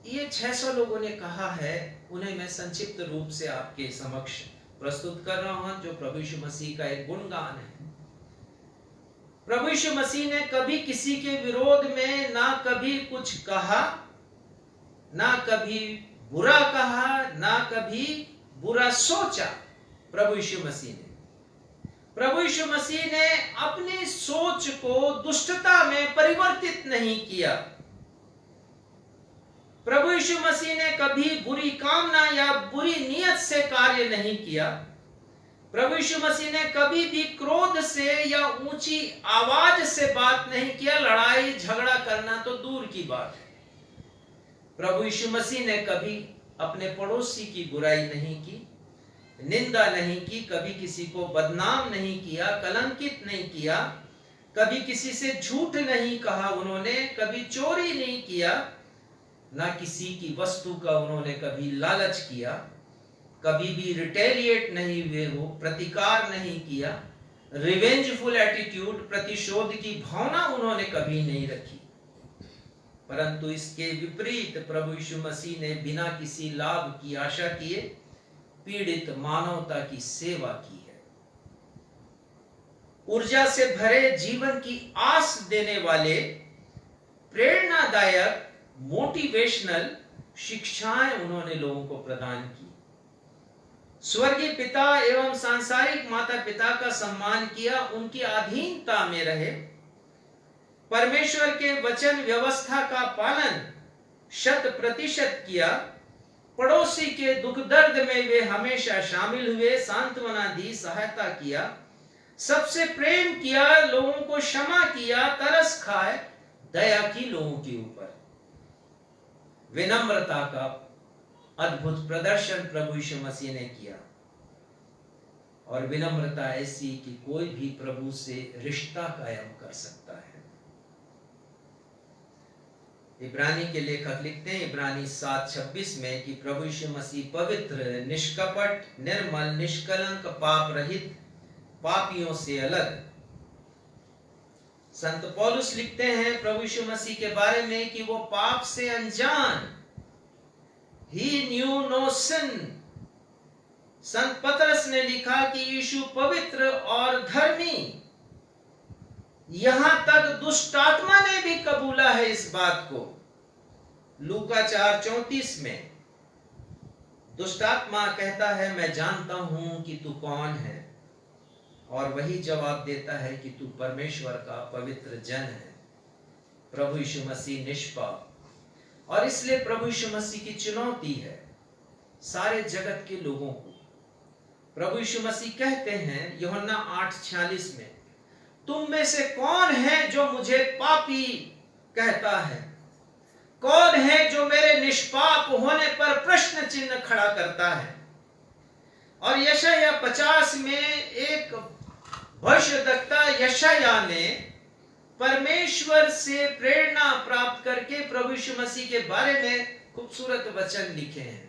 ये 600 लोगों ने कहा है उन्हें मैं संक्षिप्त रूप से आपके समक्ष प्रस्तुत कर रहा हूं, जो प्रभु यीशु मसीह का एक गुणगान है। प्रभु यीशु मसीह ने कभी किसी के विरोध में ना कभी कुछ कहा, ना कभी बुरा कहा, ना कभी बुरा सोचा। प्रभु यीशु मसीह ने अपनी सोच को दुष्टता में परिवर्तित नहीं किया। प्रभु यीशु मसीह ने कभी बुरी कामना या बुरी नीयत से कार्य नहीं किया। प्रभु यीशु मसीह ने कभी भी क्रोध से या ऊंची आवाज से बात नहीं किया, लड़ाई झगड़ा करना तो दूर की बात है। प्रभु यीशु मसीह ने कभी अपने पड़ोसी की बुराई नहीं की, निंदा नहीं की, कभी किसी को बदनाम नहीं किया, कलंकित नहीं किया, कभी किसी से झूठ नहीं कहा उन्होंने, कभी चोरी नहीं किया, ना किसी की वस्तु का उन्होंने कभी लालच किया, कभी भी रिटेलिएट नहीं हुए, वो प्रतिकार नहीं किया, रिवेंजफुल एटीट्यूड, प्रतिशोध की भावना उन्होंने कभी नहीं रखी। परंतु इसके विपरीत प्रभु यीशु मसीह ने बिना किसी लाभ की आशा किए पीड़ित मानवता की सेवा की है। ऊर्जा से भरे जीवन की आस देने वाले प्रेरणादायक मोटिवेशनल शिक्षाएं उन्होंने लोगों को प्रदान की। स्वर्गीय पिता एवं सांसारिक माता पिता का सम्मान किया, उनकी अधीनता में रहे, परमेश्वर के वचन व्यवस्था का पालन 100% किया, पड़ोसी के दुख दर्द में वे हमेशा शामिल हुए, सांत्वना दी, सहायता किया, सबसे प्रेम किया, लोगों को क्षमा किया, तरस खाए, दया की लोगों के ऊपर। विनम्रता का अद्भुत प्रदर्शन प्रभु यीशु मसीह ने किया, और विनम्रता ऐसी कि कोई भी प्रभु से रिश्ता कायम कर सकता है। इब्रानी के लेखक लिखते हैं इब्रानी 7:26 में कि प्रभु यीशु मसीह पवित्र, निष्कपट, निर्मल, निष्कलंक, पाप रहित, पापियों से अलग। संत पौलुस लिखते हैं प्रभु यीशु मसीह के बारे में कि वो पाप से अनजान, He knew no sin। संत पतरस ने लिखा कि यीशु पवित्र और धर्मी, यहां तक दुष्ट आत्मा ने भी कबूला है इस बात को। लूका 4:34 में दुष्टात्मा कहता है, मैं जानता हूं कि तू कौन है, और वही जवाब देता है कि तू परमेश्वर का पवित्र जन है, प्रभु यीशु मसीह निष्पाप। और इसलिए प्रभु यीशु मसीह की चुनौती है सारे जगत के लोगों को। प्रभु यीशु मसीह कहते हैं यूहन्ना 8:46 में, तुम में से कौन है जो मुझे पापी कहता है? कौन है जो मेरे निष्पाप होने पर प्रश्न चिन्ह खड़ा करता है? और यशाया 50 में एक भविष्यद्वक्ता यशाया ने परमेश्वर से प्रेरणा प्राप्त करके प्रभु यीशु मसीह के बारे में खूबसूरत वचन लिखे हैं।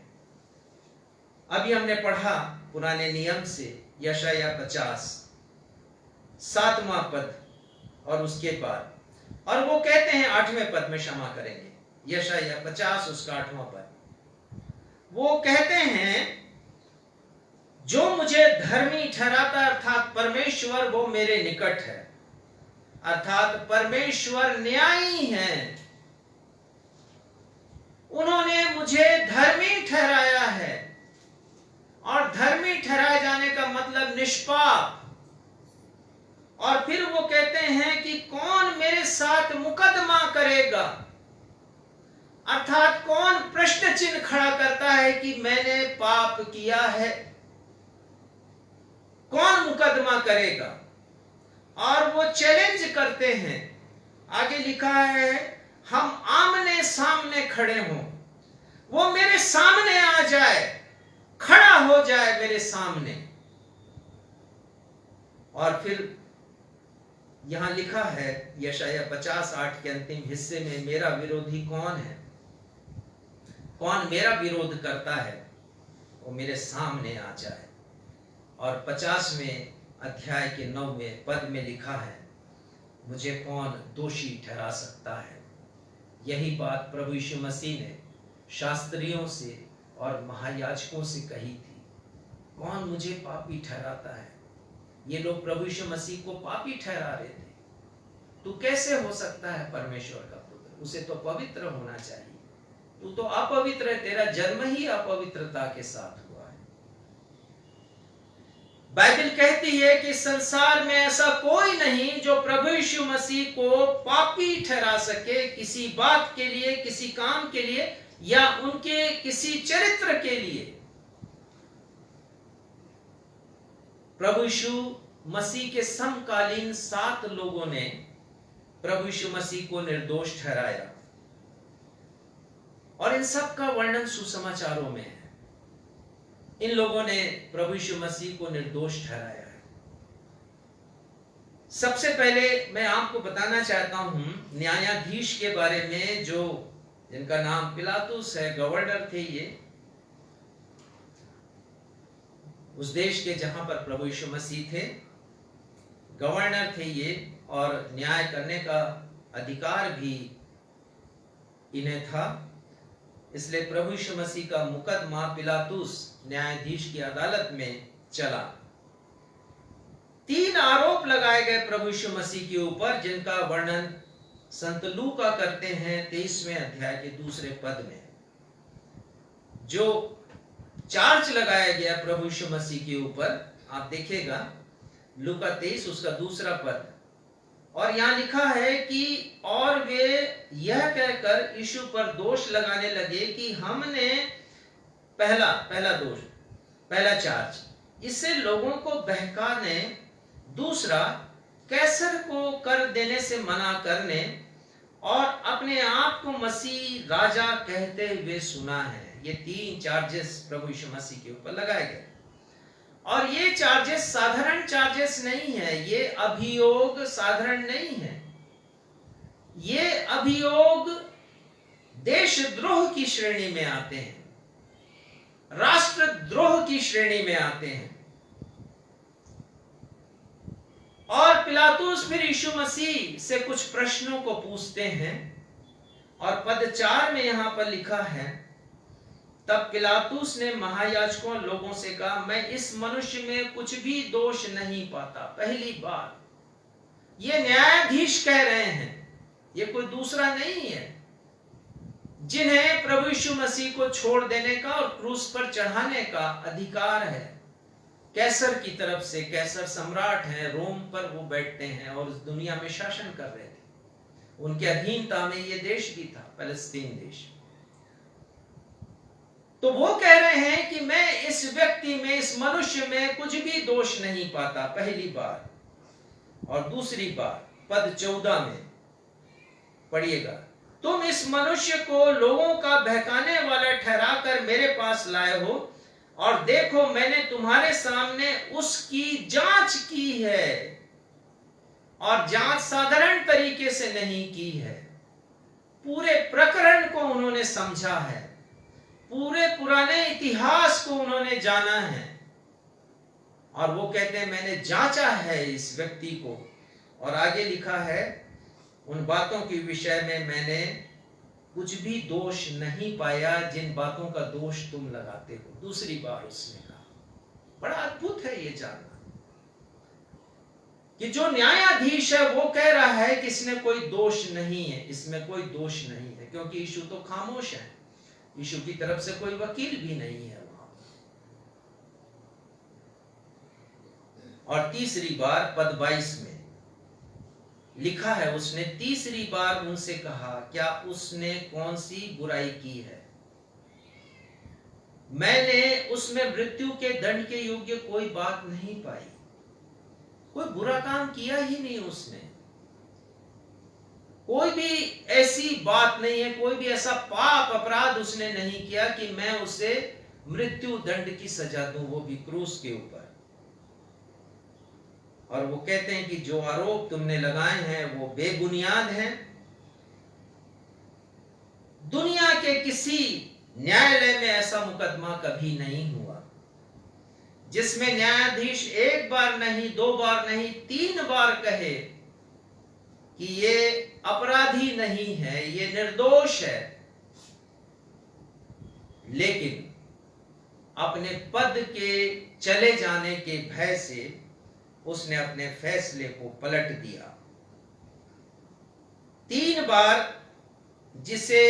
अभी हमने पढ़ा पुराने नियम से यशाया 50 7वां पद और उसके बाद, और वो कहते हैं 8वें पद में, क्षमा करेंगे, यशाया 50 उसका 8वां पद, वो कहते हैं जो मुझे धर्मी ठहराता अर्थात परमेश्वर वो मेरे निकट है, अर्थात परमेश्वर न्यायी हैं, उन्होंने मुझे धर्मी ठहराया है। और धर्मी ठहराए जाने का मतलब निष्पाप। और फिर वो कहते हैं कि कौन मेरे साथ मुकदमा करेगा, अर्थात कौन प्रश्न चिन्ह खड़ा करता है कि मैंने पाप किया है, कौन मुकदमा करेगा। और वो चैलेंज करते हैं, आगे लिखा है हम आमने सामने खड़े हों, वो मेरे सामने आ जाए, खड़ा हो जाए मेरे सामने। और फिर यहां लिखा है यशाया 50:8 के अंतिम हिस्से में, मेरा विरोधी कौन है, कौन मेरा विरोध करता है, वो मेरे सामने आ जाए। और 50वें अध्याय के 9वें पद में लिखा है, मुझे कौन दोषी ठहरा सकता है। यही बात प्रभु यीशु मसीह ने शास्त्रियों से और महायाजकों से कही थी, कौन मुझे पापी ठहराता है। ये लोग प्रभु यीशु मसीह को पापी ठहरा रहे थे। तू कैसे हो सकता है परमेश्वर का पुत्र, उसे तो पवित्र होना चाहिए, तू तो अपवित्र है, तेरा जन्म ही अपवित्रता के साथ हुआ है। बाइबल कहती है कि संसार में ऐसा कोई नहीं जो प्रभु यीशु मसीह को पापी ठहरा सके, किसी बात के लिए, किसी काम के लिए, या उनके किसी चरित्र के लिए। प्रभु यीशु मसीह के समकालीन 7 लोगों ने प्रभु यीशु मसीह को निर्दोष ठहराया, और इन सब का वर्णन सुसमाचारों में है। इन लोगों ने प्रभु यीशु मसीह को निर्दोष ठहराया है। सबसे पहले मैं आपको बताना चाहता हूं न्यायाधीश के बारे में, जो जिनका नाम पिलातुस है, गवर्नर थे ये उस देश के जहां पर प्रभु यीशु मसीह थे, गवर्नर थे ये, और न्याय करने का अधिकार भी इन्हें था। इसलिए प्रभु यीशु मसीह का मुकदमा पिलातुस न्यायाधीश की अदालत में चला। 3 आरोप लगाए गए प्रभु यीशु मसीह के ऊपर, जिनका वर्णन संत लूका करते हैं 23वें अध्याय के 2 पद में। जो चार्ज लगाया गया प्रभु यीशु मसीह के ऊपर, आप देखिएगा लूका 23 उसका 2 पद, और यहां लिखा है कि और वे यह कहकर यीशु पर दोष लगाने लगे कि हमने पहला चार्ज, इससे लोगों को बहकाने, दूसरा कैसर को कर देने से मना करने, और अपने आप को मसीह राजा कहते हुए सुना है। ये 3 चार्जेस प्रभु यीशु मसीह के ऊपर लगाए गए। और ये चार्जेस साधारण चार्जेस नहीं है, ये अभियोग साधारण नहीं है, ये अभियोग देशद्रोह की श्रेणी में आते हैं, राष्ट्रद्रोह की श्रेणी में आते हैं। और पिलातुस फिर यीशु मसीह से कुछ प्रश्नों को पूछते हैं, और पद 4 में यहां पर लिखा है, तब पिलातुस ने महायाजकों लोगों से कहा, मैं इस मनुष्य में कुछ भी दोष नहीं पाता। पहली बार ये न्यायाधीश कह रहे हैं, ये कोई दूसरा नहीं है। जिन्हें प्रभु यीशु मसीह को छोड़ देने का और क्रूस पर चढ़ाने का अधिकार है। कैसर की तरफ से, कैसर सम्राट है, रोम पर वो बैठते हैं और इस दुनिया में शासन कर रहे थे। उनके अधीनता में ये देश भी था, फलस्तीन देश। तो वो कह रहे हैं कि मैं इस व्यक्ति में, इस मनुष्य में कुछ भी दोष नहीं पाता, पहली बार। और दूसरी बार पद 14 में पढ़िएगा, तुम इस मनुष्य को लोगों का बहकाने वाला ठहराकर मेरे पास लाए हो, और देखो मैंने तुम्हारे सामने उसकी जांच की है, और जांच साधारण तरीके से नहीं की है। पूरे प्रकरण को उन्होंने समझा है, पूरे पुराने इतिहास को उन्होंने जाना है। और वो कहते हैं मैंने जांचा है इस व्यक्ति को। और आगे लिखा है, उन बातों के विषय में मैंने कुछ भी दोष नहीं पाया जिन बातों का दोष तुम लगाते हो। दूसरी बार उसने कहा। बड़ा अद्भुत है ये जानना कि जो न्यायाधीश है वो कह रहा है कि इसमें कोई दोष नहीं है, इसमें कोई दोष नहीं है, क्योंकि यीशु तो खामोश है, यीशु की तरफ से कोई वकील भी नहीं है वहां। और तीसरी बार पद 22 में लिखा है, उसने तीसरी बार उनसे कहा, क्या उसने कौन सी बुराई की है? मैंने उसमें मृत्यु के दंड के योग्य कोई बात नहीं पाई। कोई बुरा काम किया ही नहीं उसने, कोई भी ऐसी बात नहीं है, कोई भी ऐसा पाप अपराध उसने नहीं किया कि मैं उसे मृत्यु दंड की सजा दूं, वो भी क्रूस के ऊपर। और वो कहते हैं कि जो आरोप तुमने लगाए हैं वो बेबुनियाद हैं। दुनिया के किसी न्यायालय में ऐसा मुकदमा कभी नहीं हुआ जिसमें न्यायाधीश एक बार नहीं, 2 बार नहीं, 3 बार कहे कि ये अपराधी नहीं है, ये निर्दोष है, लेकिन अपने पद के चले जाने के भय से उसने अपने फैसले को पलट दिया। 3 बार जिसे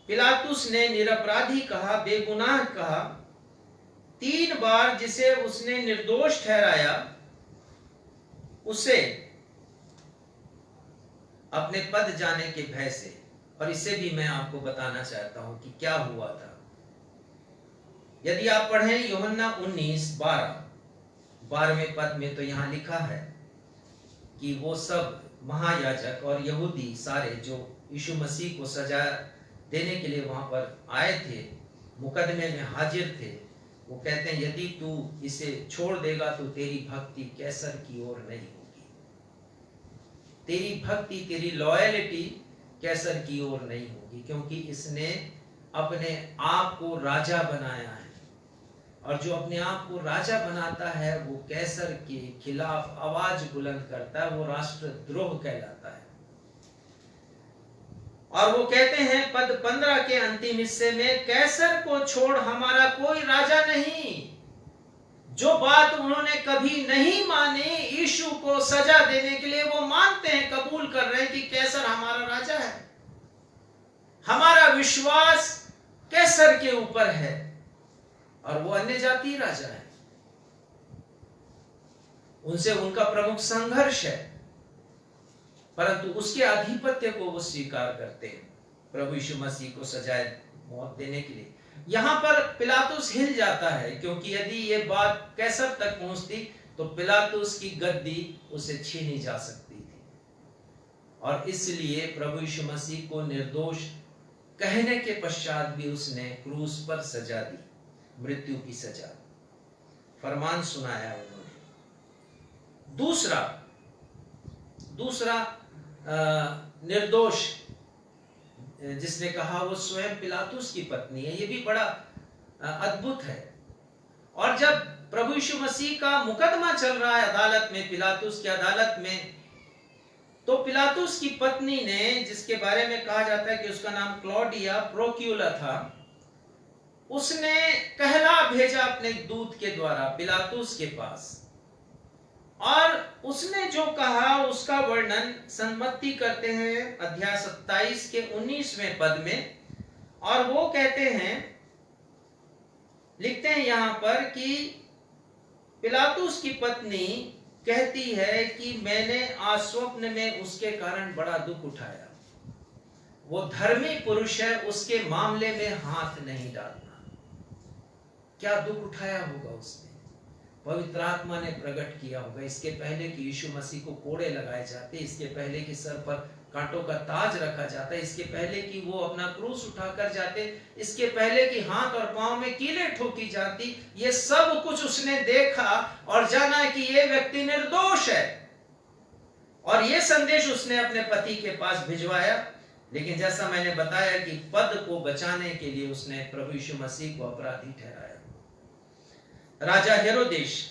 पिलातुस ने निरपराधी कहा, बेगुनाह कहा, 3 बार जिसे उसने निर्दोष ठहराया, उसे अपने पद जाने के भय से। और इसे भी मैं आपको बताना चाहता हूं कि क्या हुआ था। यदि आप पढ़ें यूहन्ना 19:12वें पद में, तो यहां लिखा है कि वो सब महायाजक और यहूदी सारे जो यीशु मसीह को सजा देने के लिए वहां पर आए थे, मुकदमे में हाजिर थे, वो कहते हैं यदि तू इसे छोड़ देगा तो तेरी भक्ति कैसर की ओर नहीं होगी, तेरी भक्ति, तेरी लॉयल्टी कैसर की ओर नहीं होगी, क्योंकि इसने अपने आप को राजा बनाया है। और जो अपने आप को राजा बनाता है वो कैसर के खिलाफ आवाज बुलंद करता है, वो राष्ट्रद्रोह कहलाता है। और वो कहते हैं पद 15 के अंतिम हिस्से में, कैसर को छोड़ हमारा कोई राजा नहीं। जो बात उन्होंने कभी नहीं मानी यीशु को सजा देने के लिए, वो मानते हैं, कबूल कर रहे हैं कि कैसर हमारा राजा है, हमारा विश्वास कैसर के ऊपर है, और वो अन्य जाति राजा है, उनसे उनका प्रमुख संघर्ष है, परंतु उसके आधिपत्य को वो स्वीकार करते हैं प्रभु यीशु मसीह को सजाए मौत देने के लिए। यहां पर पिलातुस हिल जाता है, क्योंकि यदि ये बात कैसर तक पहुंचती तो पिलातुस की गद्दी उसे छीनी जा सकती थी, और इसलिए प्रभु यीशु मसीह को निर्दोष कहने के पश्चात भी उसने क्रूस पर सजा दी, मृत्यु की सजा, फरमान सुनाया उन्होंने। दूसरा निर्दोष जिसने कहा वो स्वयं पिलातुस की पत्नी है। ये भी बड़ा अद्भुत है। और जब प्रभु यीशु मसीह का मुकदमा चल रहा है अदालत में, पिलातुस की अदालत में, तो पिलातुस की पत्नी ने, जिसके बारे में कहा जाता है कि उसका नाम क्लौडिया प्रोक्यूला था, उसने कहला भेजा अपने दूत के द्वारा पिलातुस के पास और उसने जो कहा उसका वर्णन संमति करते हैं अध्याय 27 के 19वें पद में। और वो कहते हैं, लिखते हैं यहां पर कि पिलातुस की पत्नी कहती है कि मैंने आज स्वप्न में उसके कारण बड़ा दुख उठाया। वो धर्मी पुरुष है, उसके मामले में हाथ नहीं डालना। क्या दुख उठाया होगा उसने? पवित्र आत्मा ने प्रकट किया होगा। इसके पहले कि यीशु मसीह को कोड़े लगाए जाते, इसके पहले कि सर पर कांटों का ताज रखा जाता, इसके पहले कि वो अपना क्रूस उठाकर जाते, इसके पहले कि हाथ और पांव में कीलें ठोकी जाती, ये सब कुछ उसने देखा और जाना कि ये व्यक्ति निर्दोष है। और ये संदेश उसने अपने पति के पास भिजवाया। लेकिन जैसा मैंने बताया कि पद को बचाने के लिए उसने प्रभु यीशु मसीह को अपराधी ठहराया। राजा हेरोदेश,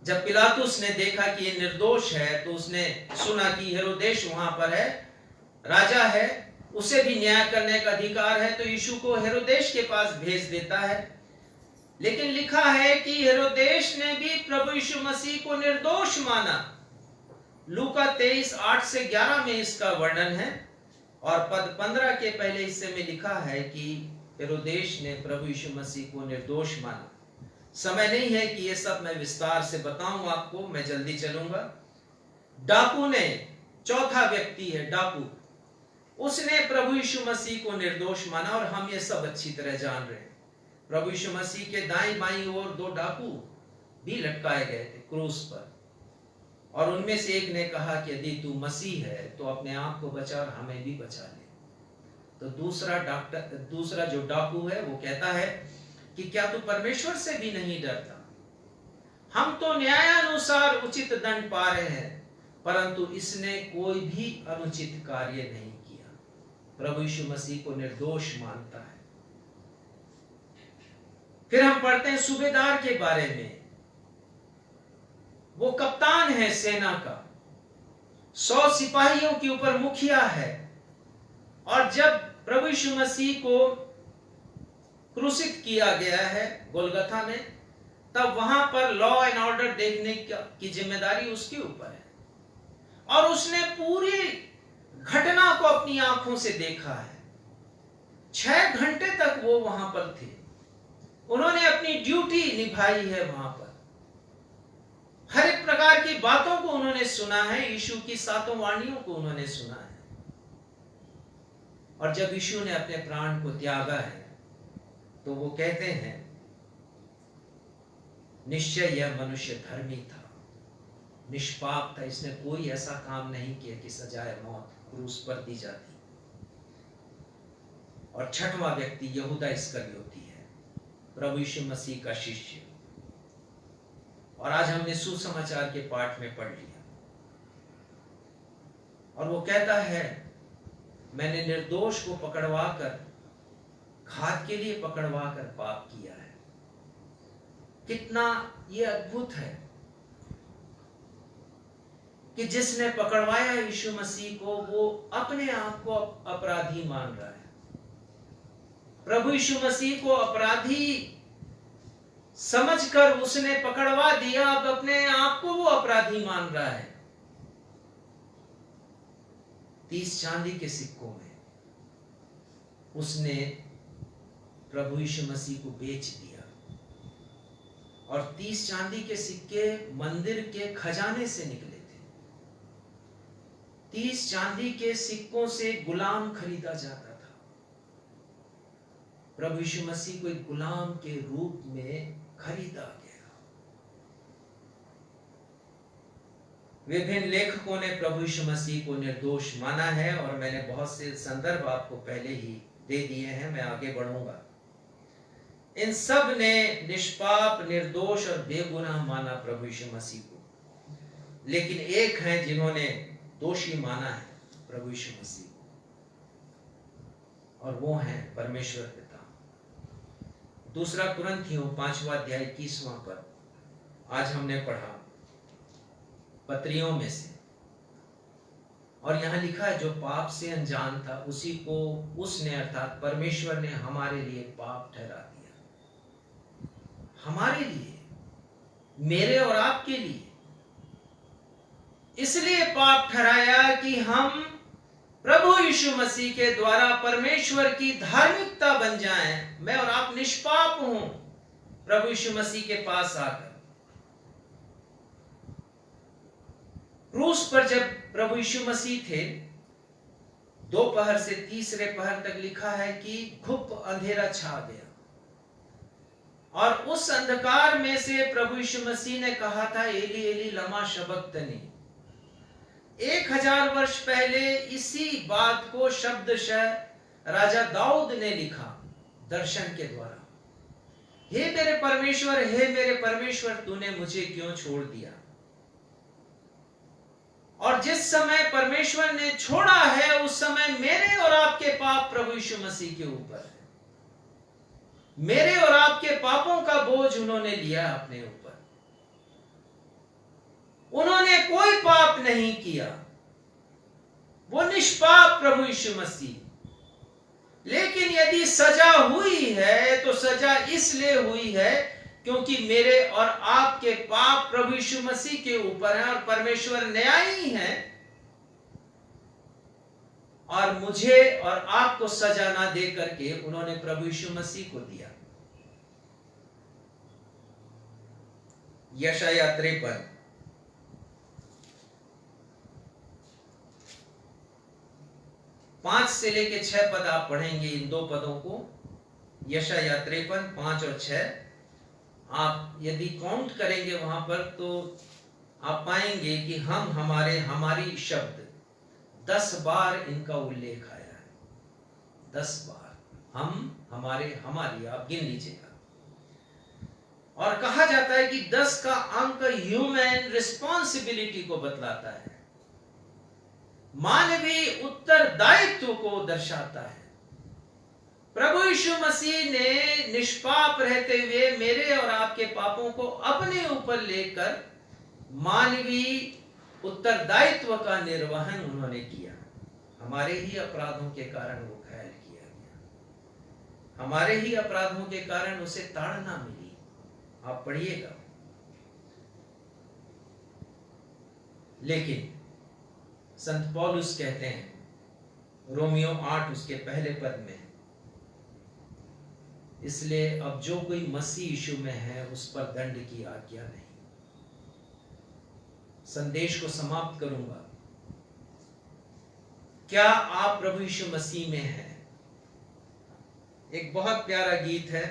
जब पिलातुस ने देखा कि ये निर्दोष है, तो उसने सुना कि हेरोदेश वहां पर है, राजा है, उसे भी न्याय करने का अधिकार है, तो यीशु को हेरोदेश के पास भेज देता है। लेकिन लिखा है कि हेरोदेश ने भी प्रभु यीशु मसीह को निर्दोष माना। लूका 23:8 से 11 में इसका वर्णन है। और पद 15 के पहले हिस्से में लिखा है कि हेरोदेश ने प्रभु यीशु मसीह को निर्दोष माना। समय नहीं है कि ये सब मैं विस्तार से बताऊं आपको, मैं जल्दी चलूंगा। डाकू ने, चौथा व्यक्ति है डाकू, उसने प्रभु यीशु मसीह को निर्दोष माना। और हम ये सब अच्छी तरह जान रहे हैं। प्रभु यीशु मसीह के दाईं बाईं ओर 2 डाकू भी लटकाए गए थे क्रूस पर। और उनमें से एक ने कहा कि यदि तू मसीह है तो अपने आप को बचा और हमें भी बचा ले। तो दूसरा जो डाकू है वो कहता है कि क्या तू परमेश्वर से भी नहीं डरता? हम तो न्यायानुसार उचित दंड पा रहे हैं, परंतु इसने कोई भी अनुचित कार्य नहीं किया। प्रभु यीशु मसीह को निर्दोष मानता है। फिर हम पढ़ते हैं सूबेदार के बारे में। वो कप्तान है सेना का, 100 सिपाहियों के ऊपर मुखिया है। और जब प्रभु यीशु मसीह को क्रूसित किया गया है गोलगथा में, तब वहां पर लॉ एंड ऑर्डर देखने की जिम्मेदारी उसके ऊपर है। और उसने पूरी घटना को अपनी आंखों से देखा है। 6 घंटे तक वो वहां पर थे। उन्होंने अपनी ड्यूटी निभाई है वहां पर। हर एक प्रकार की बातों को उन्होंने सुना है, यीशु की 7 वाणियों को उन्होंने सुना है। और जब यीशु ने अपने प्राण को त्यागा है, तो वो कहते हैं निश्चय यह मनुष्य धर्मी था, निष्पाप था, इसने कोई ऐसा काम नहीं किया कि सजाए मौत क्रूस पर दी जाती। और 6वां व्यक्ति यहूदा इस्करियोती है, प्रभु यीशु मसीह का शिष्य। और आज हमने सुसमाचार के पाठ में पढ़ लिया। और वो कहता है मैंने निर्दोष को पकड़वाकर, घात के लिए पकड़वाकर पाप किया है। कितना ये अद्भुत है कि जिसने पकड़वाया यीशु मसीह को, वो अपने आप को अपराधी मान रहा है। प्रभु यीशु मसीह को अपराधी समझकर उसने पकड़वा दिया, अब अपने आप को वो अपराधी मान रहा है। 30 चांदी के सिक्कों में उसने प्रभु यीशु मसीह को बेच दिया। और 30 चांदी के सिक्के मंदिर के खजाने से निकले थे। 30 चांदी के सिक्कों से गुलाम खरीदा जाता था। प्रभु यीशु मसीह को एक गुलाम के रूप में खरीदा गया। विभिन्न लेखकों ने प्रभु यीशु मसीह को निर्दोष माना है और मैंने बहुत से संदर्भ आपको पहले ही दे दिए हैं, मैं आगे बढ़ूंगा। इन सब ने निष्पाप, निर्दोष और बेगुनाह माना प्रभु यीशु मसीह को। लेकिन एक हैं जिन्होंने दोषी माना है प्रभु यीशु मसीह को, और वो हैं परमेश्वर पिता। 2 कुरिन्थियों 5वां अध्याय 21वां पद आज हमने पढ़ा पत्रियों में से। और यहां लिखा है जो पाप से अनजान था उसी को उसने अर्थात परमेश्वर ने हमारे लिए पाप ठहरा दिया। हमारे लिए, मेरे और आपके लिए। इसलिए पाप ठहराया कि हम प्रभु यीशु मसीह के द्वारा परमेश्वर की धार्मिकता बन जाएं। मैं और आप निष्पाप हों प्रभु यीशु मसीह के पास आकर। क्रूस पर जब प्रभु यीशु मसीह थे, दोपहर से तीसरे पहर तक लिखा है कि घुप अंधेरा छा गया, और उस अंधकार में से प्रभु यीशु मसीह ने कहा था, एली एली लमा शबक्तनी। 1000 वर्ष पहले इसी बात को शब्दशः राजा दाऊद ने लिखा दर्शन के द्वारा, हे मेरे परमेश्वर, हे मेरे परमेश्वर, तूने मुझे क्यों छोड़ दिया। और जिस समय परमेश्वर ने छोड़ा है, उस समय मेरे और आपके पाप प्रभु यीशु मसीह के ऊपर है। मेरे और आपके पापों का बोझ उन्होंने लिया अपने ऊपर। उन्होंने कोई पाप नहीं किया, वो निष्पाप प्रभु यीशु मसीह। लेकिन यदि सजा हुई है तो सजा इसलिए हुई है क्योंकि मेरे और आपके पाप प्रभु यीशु मसीह के ऊपर हैं, और परमेश्वर न्यायी है, और मुझे और आपको सजा ना दे करके उन्होंने प्रभु यीशु मसीह को दिया। यशाया 53 5 से लेके 6 पद आप पढ़ेंगे, इन 2 पदों को। यशाया 53 5 और 6 आप यदि काउंट करेंगे वहां पर तो आप पाएंगे कि हमारी शब्द 10 बार इनका उल्लेख आया है। 10 बार हमारी आप गिन लीजिएगा। और कहा जाता है कि 10 का अंक ह्यूमन रिस्पॉन्सिबिलिटी को बतलाता है, मानवीय उत्तरदायित्व को दर्शाता है। प्रभु यीशु मसीह ने निष्पाप रहते हुए मेरे और आपके पापों को अपने ऊपर लेकर मानवीय उत्तरदायित्व का निर्वहन उन्होंने किया। हमारे ही अपराधों के कारण वो घायल किया गया, हमारे ही अपराधों के कारण उसे ताड़ना मिली। आप पढ़िएगा। लेकिन संत पौलुस कहते हैं रोमियो 8 उसके पहले पद में, इसलिए अब जो कोई मसीह यीशु में है उस पर दंड की आज्ञा नहीं। संदेश को समाप्त करूंगा। क्या आप प्रभु यीशु मसीह में हैं? एक बहुत प्यारा गीत है,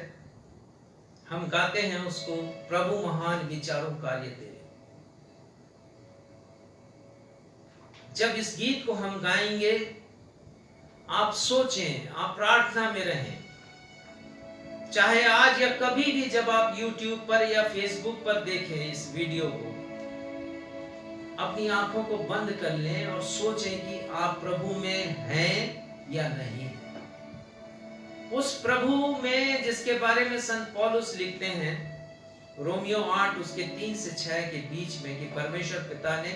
हम गाते हैं उसको, प्रभु महान विचारों कार्य तेरे। जब इस गीत को हम गाएंगे, आप सोचें, आप प्रार्थना में रहें। चाहे आज या कभी भी जब आप YouTube पर या Facebook पर देखें इस वीडियो को, अपनी आंखों को बंद कर लें और सोचें कि आप प्रभु में हैं या नहीं। उस प्रभु में जिसके बारे में संत पौलुस लिखते हैं रोमियो 8 उसके 3 से 6 के बीच में, कि परमेश्वर पिता ने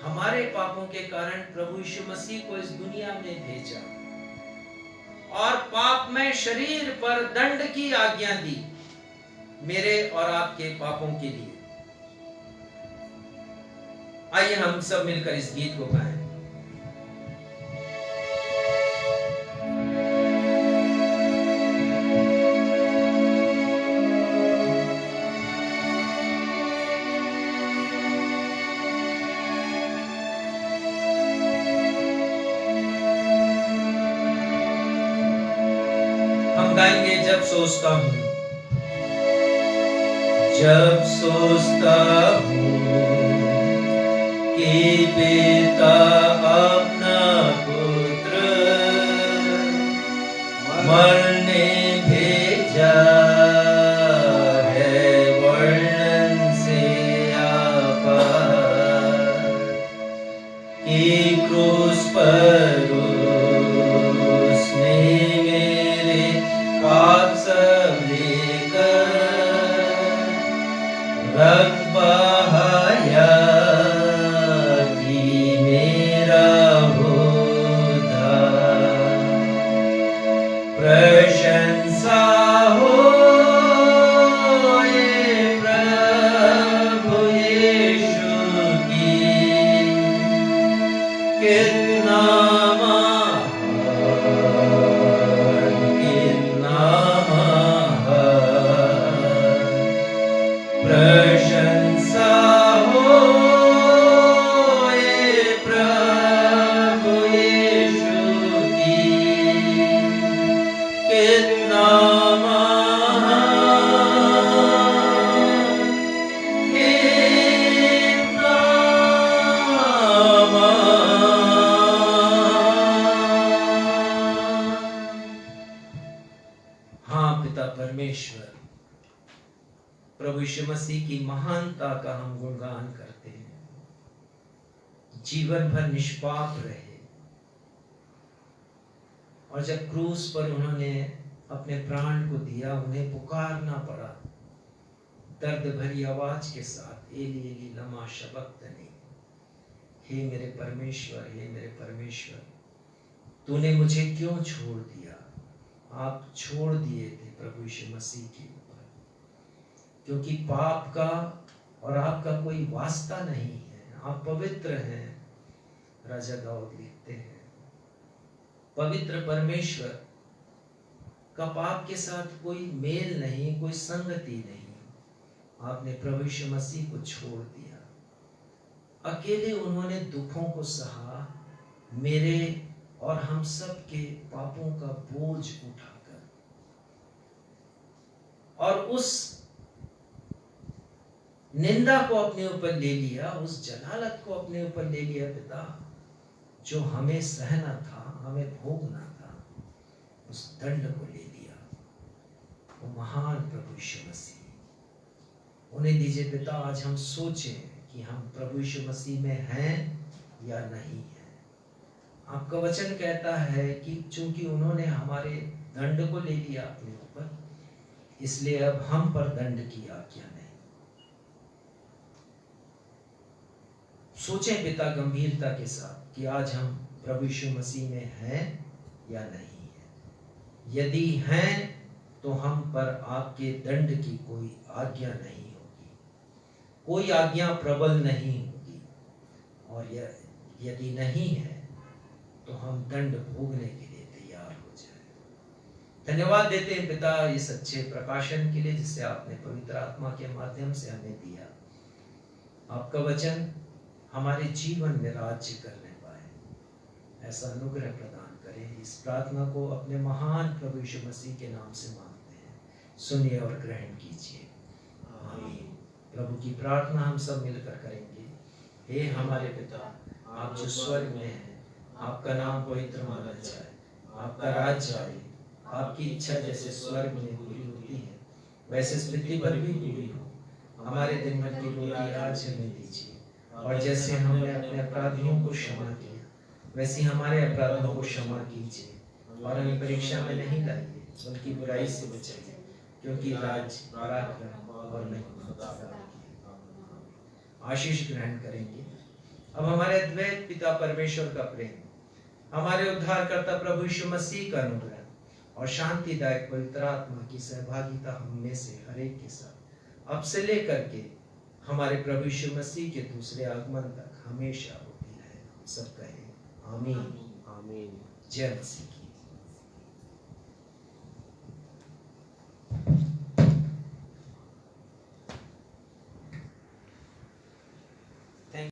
हमारे पापों के कारण प्रभु यीशु मसीह को इस दुनिया में भेजा और पापमय शरीर पर दंड की आज्ञा दी मेरे और आपके पापों के लिए। आइए हम सब मिलकर इस गीत को गाएं। हम गाएंगे जब सोचता हूं, जब सोचता हूं कि पिता अपना पुत्र मरने भेजा है, वर्णन से आपार, कि क्रूस पर उसने मेरे पाप सब लेकर रक्त बहाया, कि मेरा प्रशंसा होए प्रभु यीशु की, कितना महान, कितना महान। हाँ पिता परमेश्वर, प्रभु यीशु मसीह की महानता का हम गुणगान करते हैं। जीवन भर निष्पाप रहे और जब क्रूस पर उन्होंने अपने प्राण को दिया, उन्हें पुकारना पड़ा दर्द भरी आवाज के साथ, एली एली लमा शबक्तनी, हे मेरे परमेश्वर, हे मेरे परमेश्वर, तूने मुझे क्यों छोड़ दिया। आप छोड़ दिए थे प्रभु यीशु मसीह के ऊपर, क्योंकि पाप का और आपका कोई वास्ता नहीं है। आप पवित्र हैं। राजा दाऊद लिखते हैं, पवित्र परमेश्वर का पाप के साथ कोई मेल नहीं, कोई संगति नहीं। आपने प्रभु यीशु मसीह को छोड़ दिया। अकेले उन्होंने दुखों को सहा, मेरे और हम सब के पापों का बोझ उठाकर, और उस निंदा को अपने ऊपर ले लिया, उस जलालत को अपने ऊपर ले लिया पिता, जो हमें सहना था, हमें भोगना था, उस दंड को ले लिया। वो महान प्रभु यीशु मसीह, उन्हें दीजिए पिता, आज हम सोचें कि हम प्रभु यीशु मसीह में हैं या नहीं है। आपका वचन कहता है कि चूंकि उन्होंने हमारे दंड को ले लिया अपने ऊपर, इसलिए अब हम पर दंड की आज्ञा नहीं। सोचें पिता गंभीरता के साथ कि आज हम प्रभु यीशु मसीह में हैं या नहीं है। यदि हैं तो हम पर आपके दंड की कोई आज्ञा नहीं होगी, कोई आज्ञा प्रबल नहीं होगी, और यदि नहीं है तो हम दंड भोगने के लिए तैयार हो जाए। धन्यवाद देते हैं पिता इस अच्छे प्रकाशन के लिए जिसे आपने पवित्र आत्मा के माध्यम से हमें दिया। आपका वचन हमारे जीवन में राज्य करने पाए, ऐसा अनुग्रह प्रदान करें। इस प्रार्थना को अपने महान प्रभु यीशु मसीह के नाम से मांगते हैं, सुनिए और ग्रहण कीजिए। आमीन। प्रभु की प्रार्थना हम सब मिलकर करेंगे। हे हमारे पिता, आप जो स्वर्ग में हैं, आपका नाम पवित्र माना जाए, आपका राज्य आए, आपकी इच्छा जैसे स्वर्ग में पूरी होती है वैसे इस पृथ्वी पर भी पूरी हो। हमारे दिन भर की रोटी आज हमें दीजिए, और जैसे हमने अपने अपराधियों को क्षमा किया वैसे हमारे अपराधों को क्षमा कीजिए, और हमें परीक्षा में नहीं लाइए बल्कि बुराई से बचाइए, क्योंकि राज्य, पराक्रम और महिमा आशीष ग्रहण करेंगे। अब हमारे अद्वैत पिता परमेश्वर का प्रेम, हमारे उद्धारकर्ता प्रभु यीशु मसीह का अनुग्रह और शांतिदायक पवित्र आत्मा की सहभागिता हम में से हर एक के साथ अब से लेकर के हमारे प्रभु यीशु मसीह के दूसरे आगमन तक हमेशा होती रहे। सब कहें आमीन। आमीन। जय मसीह।